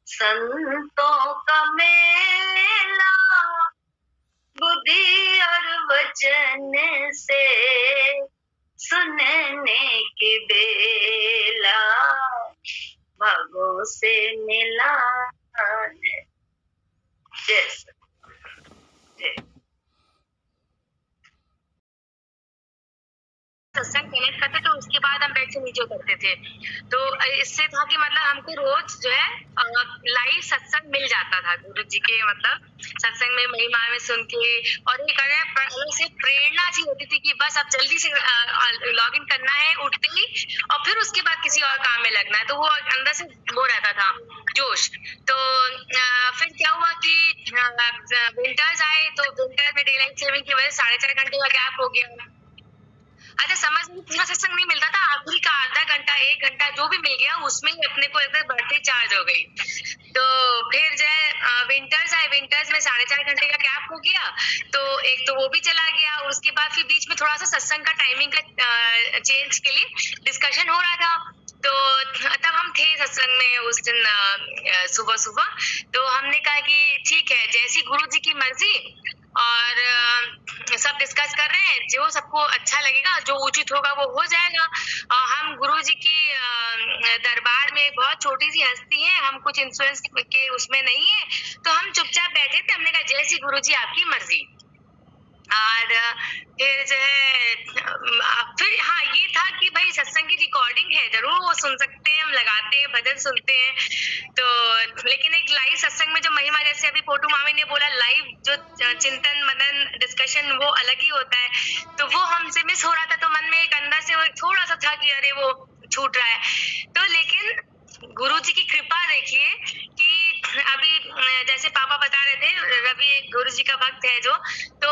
संतों का मेला। बुद्धि और वचन से सुनने की बेला, भागों से मिला है। जैसे सत्संग कनेक्ट करते तो उसके बाद हम बेड से नीचे उतरते थे। तो इससे था कि मतलब हमको रोज जो है लाइव सत्संग मिल जाता था गुरु जी के, मतलब सत्संग में महिमा में सुन के। और ये अलग से प्रेरणा सी होती थी कि बस अब जल्दी से लॉग इन करना है उठते ही, और फिर उसके बाद किसी और काम में लगना है। तो वो अंदर से वो रहता था जोश। तो फिर क्या हुआ कि विंटर्स आए, तो विंटर में डे लाइट सेविंग की वजह से 4.5 घंटे का गैप हो गया। अच्छा, समझ में पूरा सत्संग नहीं मिलता था, आखिरी का आधा घंटा 1 घंटा जो भी मिल गया उसमें ही अपने को एकदम बढ़ती चार्ज हो गई। तो फिर जो है विंटर्स आए, विंटर्स में 4.5 घंटे का गैप हो गया। तो एक तो वो भी चला गया, उसके बाद फिर बीच में थोड़ा सा सत्संग का टाइमिंग का चेंज के लिए डिस्कशन हो रहा था। तो तब हम थे सत्संग में उस दिन सुबह सुबह। तो हमने कहा कि ठीक है, जैसी गुरु जी की मर्जी, और सब डिस्कस कर रहे हैं, जो सबको अच्छा लगेगा, जो उचित होगा वो हो जाएगा। हम गुरु जी की दरबार में बहुत छोटी सी हस्ती है, हम कुछ इन्फ्लुएंस के उसमें नहीं है, तो हम चुपचाप बैठे थे। हमने कहा जैसी गुरु जी आपकी मर्जी। और फिर जो है फिर हाँ ये था कि भाई सत्संग की रिकॉर्डिंग है, जरूर वो सुन सकते हैं, हम लगाते हैं, भजन सुनते हैं। तो लेकिन एक लाइव सत्संग में जो महिमा, जैसे अभी पोटू मामी ने बोला, लाइव जो चिंतन मनन डिस्कशन वो अलग ही होता है। तो वो हमसे मिस हो रहा था। तो मन में एक अंदर से वो थोड़ा सा था कि अरे वो छूट रहा है। तो लेकिन गुरु जी की कृपा देखिए कि अभी जैसे पापा बता रहे थे, रवि गुरु जी का भक्त है जो, तो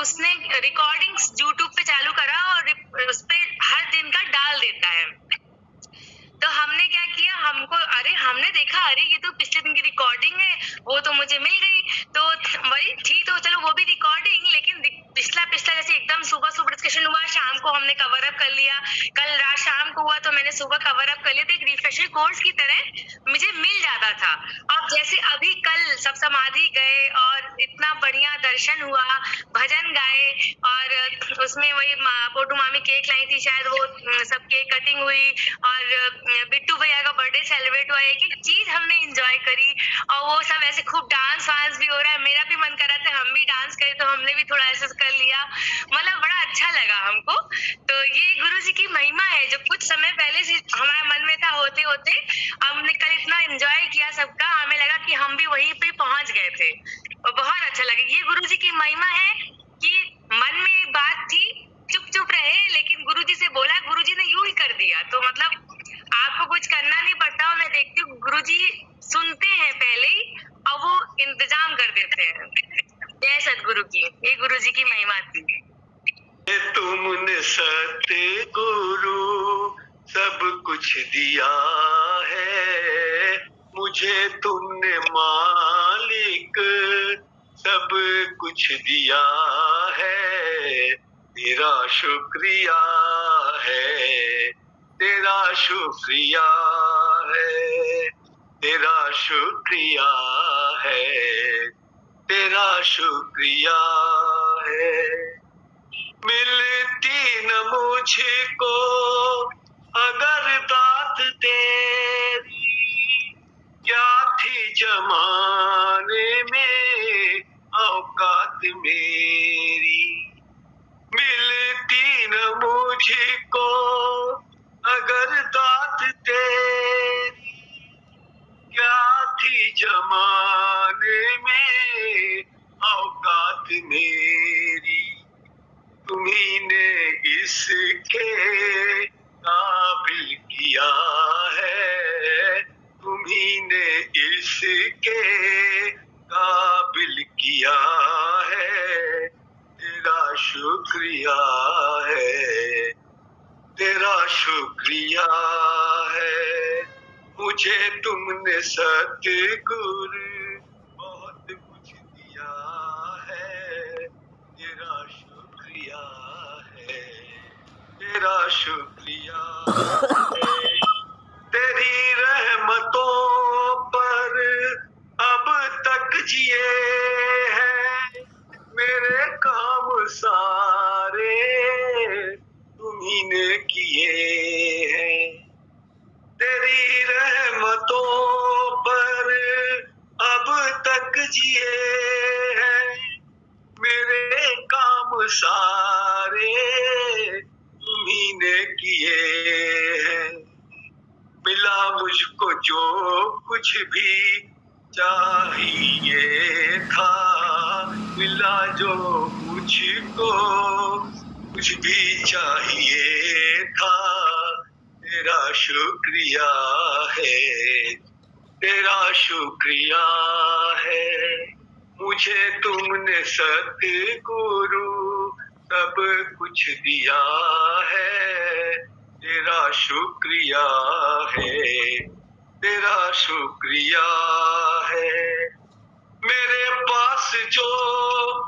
उसने रिकॉर्डिंग्स यूट्यूब पे चालू करा और उस पे हर दिन का डाल देता है। तो हमने क्या किया, हमने देखा अरे ये तो पिछले दिन की रिकॉर्डिंग है, वो तो मुझे मिल गई। तो वही थी, तो चलो वो भी रिकॉर्डिंग, लेकिन पिछला जैसे एकदम सुबह डिस्कशन हुआ, शाम को हमने कवर अप कर लिया, कल रात शाम को हुआ तो मैंने सुबह कवर अप कर लिया। तो एक रिफ्रेशर कोर्स की तरह मुझे मिल जाता था। अब जैसे अभी कल सब समाधि गए और इतना बढ़िया दर्शन हुआ, भजन गाए और उसमें वही पोटू मामी केक लाई थी, शायद वो सब केक कटिंग हुई और बिट्टू भैया का बर्थडे सेलिब्रेट हुआ। एक एक चीज हमने एंजॉय करी और वो सब ऐसे खूब डांस वांस भी हो रहा है। मेरा भी मन कर रहा था हम भी डांस करें, तो हमने भी थोड़ा ऐसा कर लिया, मतलब बड़ा अच्छा लगा हमको। तो ये गुरु जी की महिमा है जो कुछ समय पहले से हमारे मन में था, होते होते हमने कल इतना एंजॉय किया सबका, हमें लगा कि हम भी वहीं पे पहुंच गए थे और बहुत अच्छा लगा। ये गुरु जी की महिमा है कि मन में एक बात थी, चुप चुप रहे, लेकिन गुरु जी से बोला, गुरु जी ने यूं ही कर दिया। तो मतलब आपको कुछ करना नहीं पड़ता। मैं देखती हूँ गुरु जी सुनते हैं पहले ही और वो इंतजाम कर देते हैं। जय सतगुरु की, ये गुरु जी की महिमा थी। तुमने सतगुरु सब कुछ दिया है, मुझे तुमने मालिक सब कुछ दिया है। तेरा शुक्रिया है, तेरा शुक्रिया है, तेरा शुक्रिया है, तेरा शुक्रिया है। मिलती न मुझको अगर दात तेरी, क्या थी जमाने में औकात मेरी। मिलती न मुझको अगर दात तेरी, क्या थी जमाने में औकात मेरी। तुम्ही ने इसके काबिल किया है, तुम्ही ने इसके काबिल किया है। तेरा शुक्रिया है, तेरा शुक्रिया है। मुझे तुमने सतगुरु बहुत कुछ दिया है। तेरा शुक्रिया है, तेरा शुक्रिया है। तेरी रहमतों पर अब तक जिए हैं मेरे काम सारे, तुम्ही ने किए हैं। तेरी रहमतों पर अब तक जिए हैं मेरे काम सारे, तुम्ही ने किए हैं। मिला मुझको जो कुछ भी चाहिए था, मिला जो मुझको कुछ भी चाहिए था। तेरा शुक्रिया है, तेरा शुक्रिया है। मुझे तुमने सतगुरु सब कुछ दिया है। तेरा शुक्रिया है, तेरा शुक्रिया है। मेरे पास जो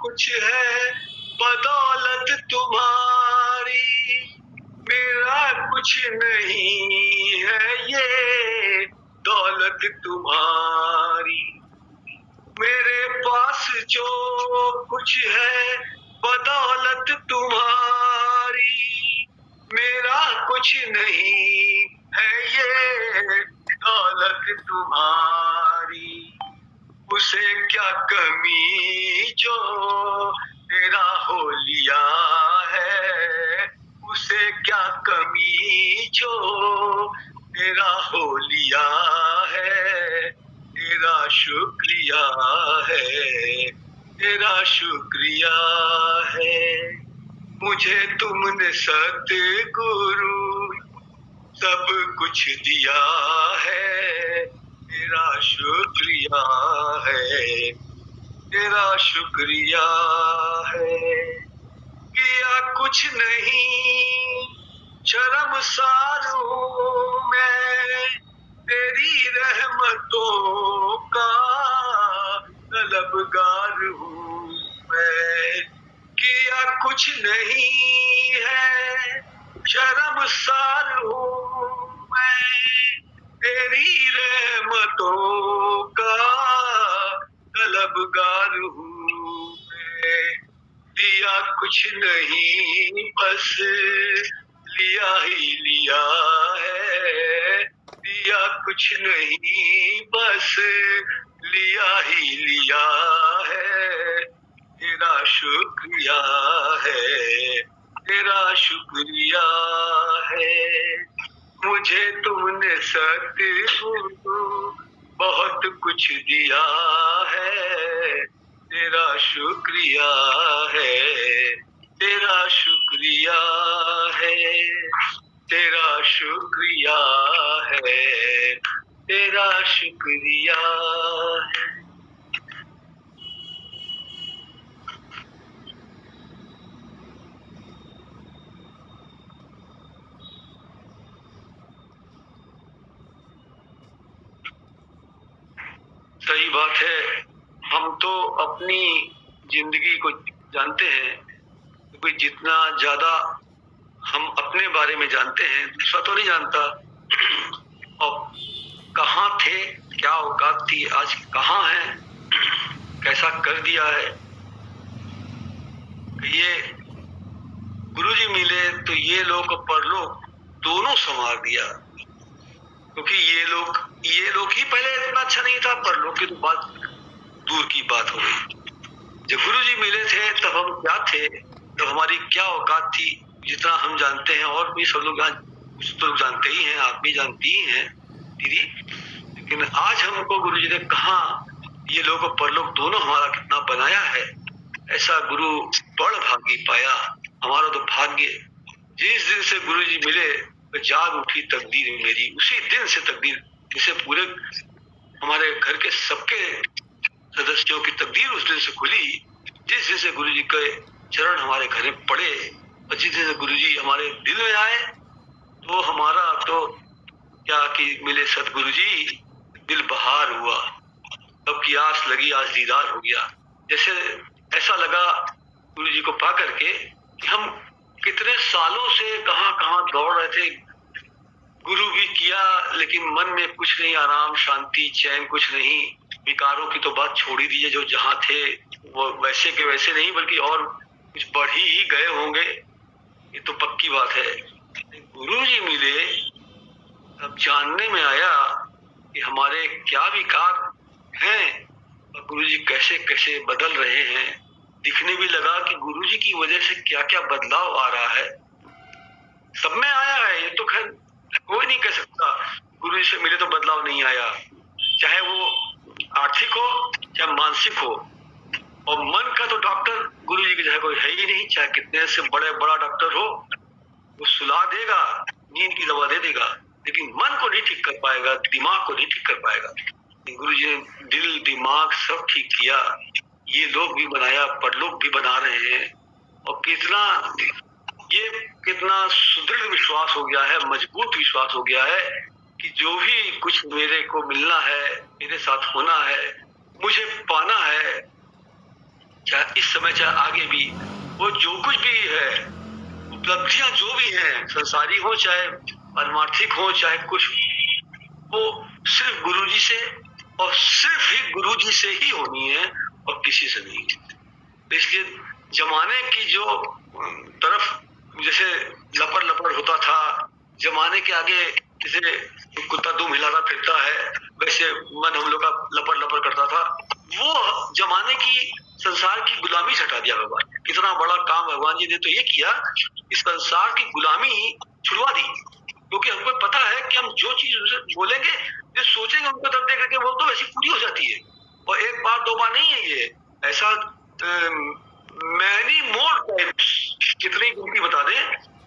कुछ है बदौलत तुम्हारी, मेरा कुछ नहीं है ये दौलत तुम्हारी। मेरे पास जो कुछ है बदौलत तुम्हारी, मेरा कुछ नहीं है ये दौलत तुम्हारी। उसे क्या कमी जो तेरा हो लिया है, उसे क्या कमी जो तेरा हो लिया है। तेरा शुक्रिया है, तेरा शुक्रिया है। मुझे तुमने सतगुरु सब कुछ दिया है। तेरा शुक्रिया है, तेरा शुक्रिया है। किया कुछ नहीं शर्मसार हूँ मैं, तेरी रहमतों का तलबगार हूँ मैं। किया कुछ नहीं है शर्मसार हूँ मैं, तेरी रहमतों का तलबगार हूँ मैं। कुछ नहीं, बस लिया ही लिया है। दिया कुछ नहीं, बस लिया ही लिया है। तेरा शुक्रिया है, तेरा शुक्रिया है। मुझे तुमने सतगुरु बहुत कुछ दिया है। तेरा शुक्रिया है, तेरा शुक्रिया है। तेरा शुक्रिया है, तेरा शुक्रिया है। सही बात है। हम तो अपनी जिंदगी को जानते हैं, क्योंकि जितना ज्यादा हम अपने बारे में जानते हैं दूसरा तो नहीं जानता। और कहाँ थे, क्या औकात थी, आज कहाँ हैं, कैसा कर दिया है। ये गुरुजी मिले तो ये लोग परलोक दोनों संवार दिया, क्योंकि ये लोग ही पहले इतना अच्छा नहीं था, परलोक की तो बात दूर की बात हो गई। जब गुरुजी मिले थे तब हम क्या थे, तब हमारी क्या औकात थी, जितना हम जानते हैं। और भी सब लोग कुछ तो जानते ही हैं, आप भी जानती ही हैं दीदी। लेकिन आज हमको गुरुजी ने कहा ये लोग परलोक दोनों हमारा कितना बनाया है। ऐसा गुरु बड़ भागी पाया, हमारा तो भाग्य। जिस दिन से गुरुजी मिले तो जाग उठी तकदीर मेरी, उसी दिन से तकदीर, जिसे पूरे हमारे घर के सबके सदस्यों की तकदीर उस दिन से खुली। जिस दिन से गुरुजी के चरण हमारे घर में पड़े और जिस दिन से गुरुजी हमारे दिल में आए, तो हमारा तो क्या कि मिले सतगुरु जी, दिल बहार हुआ। अब की आस लगी, आज दीदार हो गया। जैसे ऐसा लगा गुरुजी को पा करके कि हम कितने सालों से कहां कहां दौड़ रहे थे, गुरु भी किया, लेकिन मन में कुछ नहीं, आराम शांति चैन कुछ नहीं। विकारों की तो बात छोड़ ही दीजिए, जो जहां थे वो वैसे के वैसे नहीं, बल्कि और कुछ बढ़ ही गए होंगे, ये तो पक्की बात है। गुरु जी मिले अब जानने में आया कि हमारे क्या विकार हैं और गुरु जी कैसे कैसे बदल रहे हैं। दिखने भी लगा कि गुरु जी की वजह से क्या क्या बदलाव आ रहा है, सब में आया है। ये तो खैर कोई नहीं कह सकता गुरु जी से मिले तो बदलाव नहीं आया, चाहे वो आर्थिक हो चाहे मानसिक हो। और मन का तो डॉक्टर गुरु जी की जगह कोई है ही नहीं, चाहे कितने से बड़ा डॉक्टर हो, वो सुला देगा, नींद की दवा दे देगा, लेकिन मन को नहीं ठीक कर पाएगा, दिमाग को नहीं ठीक कर पाएगा। गुरु जी ने दिल दिमाग सब ठीक किया, ये लोग भी बनाया, परलोक भी बना रहे हैं। और कितना सुदृढ़ विश्वास हो गया है, मजबूत विश्वास हो गया है कि जो भी कुछ मेरे को मिलना है, मेरे साथ होना है, मुझे पाना है, चाहे इस समय चाहे आगे भी, वो जो कुछ भी है, उपलब्धियां जो भी हैं, संसारी हो चाहे परमार्थिक हो चाहे कुछ, वो सिर्फ गुरुजी से और सिर्फ ही गुरुजी से ही होनी है और किसी से नहीं। इसलिए जमाने की जो तरफ जैसे लपर होता था, जमाने के आगे जैसे कुत्ता दुम हिलाता फिरता है, वैसे मन हम लोग का लपर करता था। वो जमाने की संसार की गुलामी हटा दिया भगवान। कितना बड़ा काम भगवान जी ने तो ये किया, इस संसार की गुलामी छुड़वा दी। क्योंकि हमको पता है कि हम जो चीज बोलेंगे, जो सोचेंगे, उनको तब देख करके वो तो वैसी पूरी हो जाती है। और एक बार दो बार नहीं है, ये ऐसा मैनी मोर टाइम्स, कितनी गिनती बता दें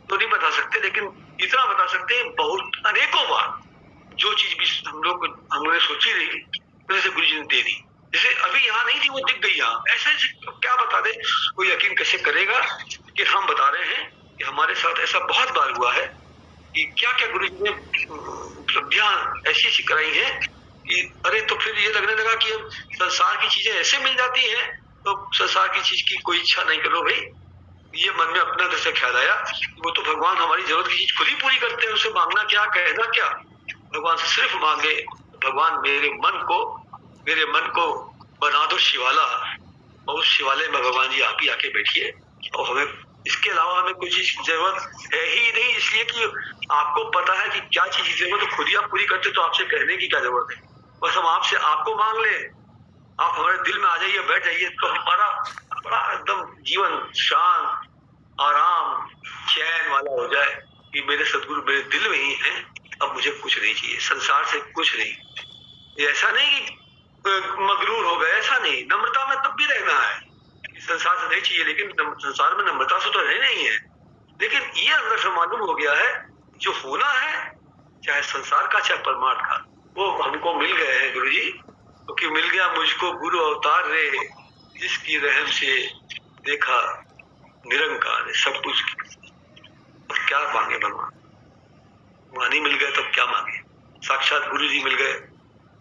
तो नहीं बता सकते, लेकिन इतना बता सकते हैं बहुत अनेकों बार जो चीज भी हमने सोची रही, जैसे गुरु जी ने दे दी। जैसे अभी यहाँ नहीं थी, वो दिख गई यहाँ। ऐसे क्या बता दे, कोई यकीन कैसे करेगा कि हम बता रहे हैं कि हमारे साथ ऐसा बहुत बार हुआ है कि क्या क्या गुरु जी ने उपलब्धियां ऐसी कराई है कि अरे, तो फिर ये लगने लगा कि संसार की चीजें ऐसे मिल जाती हैं, तो संसार की चीज की कोई इच्छा नहीं करो भाई। ये मन में अपना जैसे ख्याल आया, वो तो भगवान हमारी जरूरत की चीज खुद ही पूरी करते हैं, उसे मांगना क्या, कहना क्या। भगवान से सिर्फ मांगे, भगवान मेरे मन को बना दो शिवाला, और उस शिवालय में भगवान जी आप ही आके बैठिए और हमें इसके अलावा हमें कोई चीज की जरूरत है ही नहीं, इसलिए कि आपको पता है कि क्या चीज की जरूरत है, खुद ही आप पूरी करते, तो आपसे कहने की क्या जरूरत है। बस हम आपसे आपको मांग ले, आप हमारे दिल में आ जाइए, बैठ जाइए, तो हमारा बड़ा एकदम जीवन शांत, आराम, चैन वाला हो जाए कि मेरे सदगुरु मेरे दिल में ही हैं, अब मुझे कुछ नहीं चाहिए, संसार से कुछ नहीं। ऐसा नहीं कि मगरूर हो गए, ऐसा नहीं, नम्रता में तब भी रहना है, संसार से नहीं चाहिए, लेकिन संसार में नम्रता से तो रहना ही है। लेकिन ये अंदर से मालूम हो गया है जो होना है, चाहे संसार का चाहे परमार्थ का, वो हमको मिल गए हैं गुरु जी, क्योंकि मिल गया मुझको गुरु अवतार रे, जिसकी रहम से देखा निरंकार सब कुछ। अब क्या मांगे भगवान, वाणी मिल गए तब क्या मांगे, साक्षात गुरु जी मिल गए,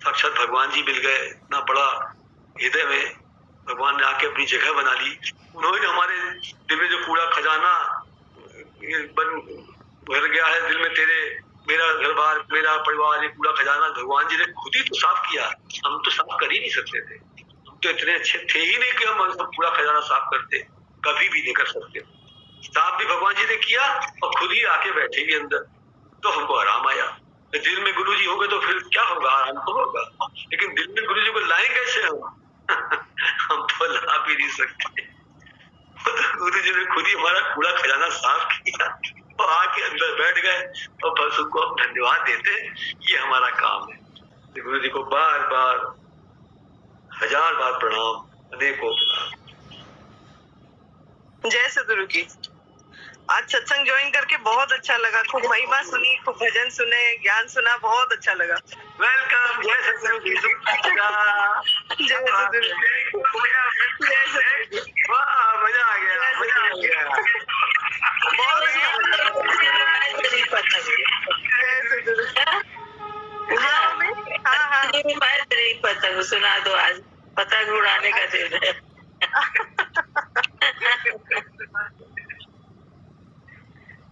साक्षात भगवान जी मिल गए, इतना बड़ा हृदय में भगवान ने आके अपनी जगह बना ली। उन्होंने हमारे दिल में जो कूड़ा खजाना भर गया है दिल में तेरे, मेरा घर बार मेरा परिवार, ये कूड़ा खजाना भगवान जी ने खुद ही तो साफ किया, हम तो साफ कर ही नहीं सकते थे, हम तो इतने अच्छे थे ही नहीं कि हम सब कूड़ा खजाना साफ करते, कभी भी नहीं कर सकते। साफ भी भगवान जी ने किया और खुद ही आके बैठे भी अंदर, तो हमको आराम आया। दिल में गुरु जी होंगे तो फिर क्या होगा, आराम तो होगा, लेकिन दिल में गुरु जी को लाएंगे कैसे हम हम तो ला भी नहीं सकते। तो गुरु जी ने खुद ही हमारा कूड़ा खजाना साफ किया और आके अंदर बैठ गए, और बस उनको हम धन्यवाद देते हैं, ये हमारा काम है। तो गुरु जी को बार बार 1000 बार प्रणाम, अनेकों प्रणाम। जय सदगुरु जी। आज सत्संग ज्वाइन करके बहुत अच्छा लगा, खूब महिमा सुनी, खूब भजन सुने, ज्ञान सुना, बहुत अच्छा लगा। वेलकम, जय सदगुरु जी। जय सदगुरु, जय सदगुरु जी। वाह, मजा आ गया, मजा आ गया। बहुत अच्छा पतंग सुना दो, आज पतंग उड़ाने का दिन है।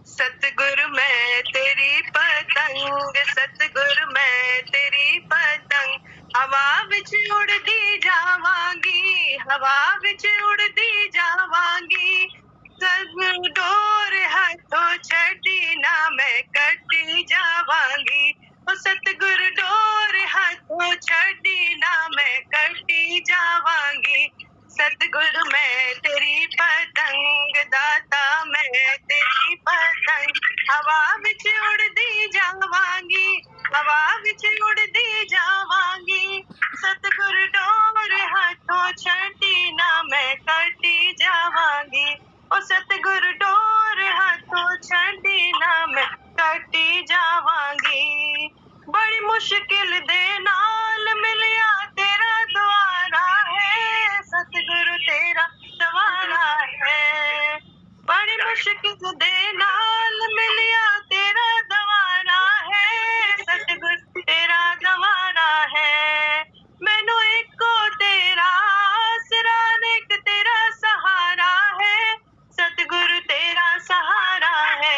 सतगुरु मैं तेरी पतंग, सतगुरु मैं तेरी पतंग, हवा विच उड़दी जावांगी, हवा विच उड़दी जावांगी, सतगुरु डोर हाथों छड़ी ना मैं कटी जावांगी, ओ सतगुरु डोर हाथों छड़ी ना मैं कटी जावांगी, सतगुरु मैं तेरी पतंग, दाता मैं तेरी पतंग, हवा विच उड़दी जावांगी, हवा विच उड़दी जावांगी, सतगुरु डोर हाथों छड़ी ना मैं कटी जावांगी, ओ सतगुरु डोर हाथों छड़ी ना मैं कटी जावांगी, बड़ी मुश्किल दे नाल मिलिया तेरा द्वारा है, सतगुरु तेरा द्वारा है, बड़ी मुश्किल दे नाल मिलिया तेरा द्वारा है, सतगुरु तेरा द्वारा है, मैनू एको तेरा आसरा एक तेरा सहारा है, सतगुरु तेरा सहारा है,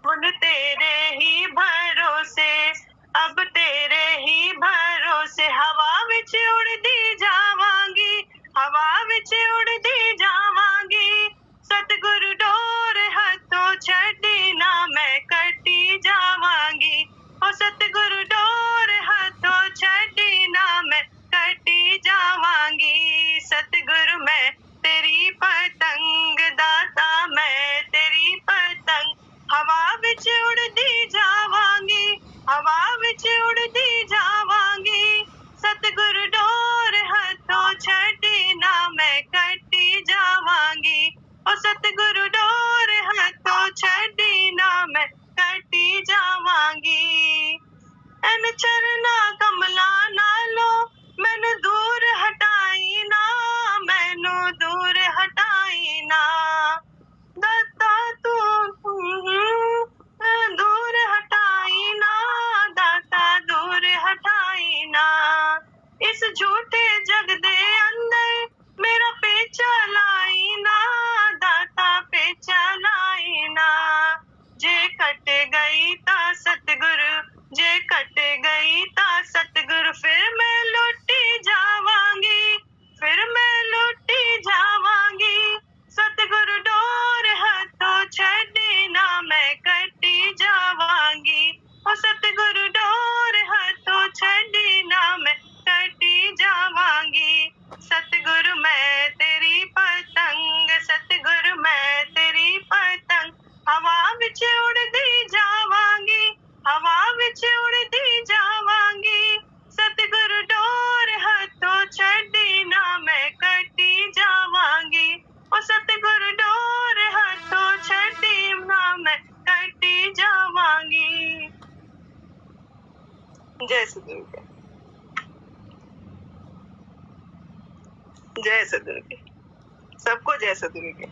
हुन तेरे ही भरोसे, अब तेरे ही भरोसे, हवा विच उड़दी जावांगी, हवा विच उड़दी जावांगी, सतगुरु डोर हाथों छड़ी ना मैं कटी जावांगी, ओ सतगुरु डोर हाथों छड़ी ना मैं कटी जावांगी, सतगुरु मैं तेरी पतंग, दाता मैं तेरी पतंग, हवा विच उड़दी जावांगी, हवा विच उड़दी जावांगी, सतगुरु डोर हाथों छड़ी ना मैं कटी जावांगी, ओ सतगुरु डोर हाथों छड़ी ना मैं कटी जावांगी, एन चरना कमला नालो मैनू दूर हटाई ना, मैनू दूर हटाई ना, दाता तू दूर हटाई ना, दाता दूर हटाई ना, इस झूठे जग दे अंदर मेरा पेचा लाई ना, दाता पेचा लाई ना, जे कट गई ता सतगुरु, जे कट गई ता सतगुरु, फिर मैं लौटी जावांगी, फिर मैं लौटी जावांगी, सतगुरु सतगुरु मैं तेरी पतंग, सतगुरु मैं तेरी पतंग, हवा विच उड़दी जावांगी, हवा विच उड़दी जावांगी, सतगुरु डोर हथों छड्डी ना मैं कटी जावांगी, ओ सतगुरु डोर हथों छड्डी ना मैं कटी जावांगी। जय सतगुरु के, जय सतगुरु के, सबको जय सतगुरु के।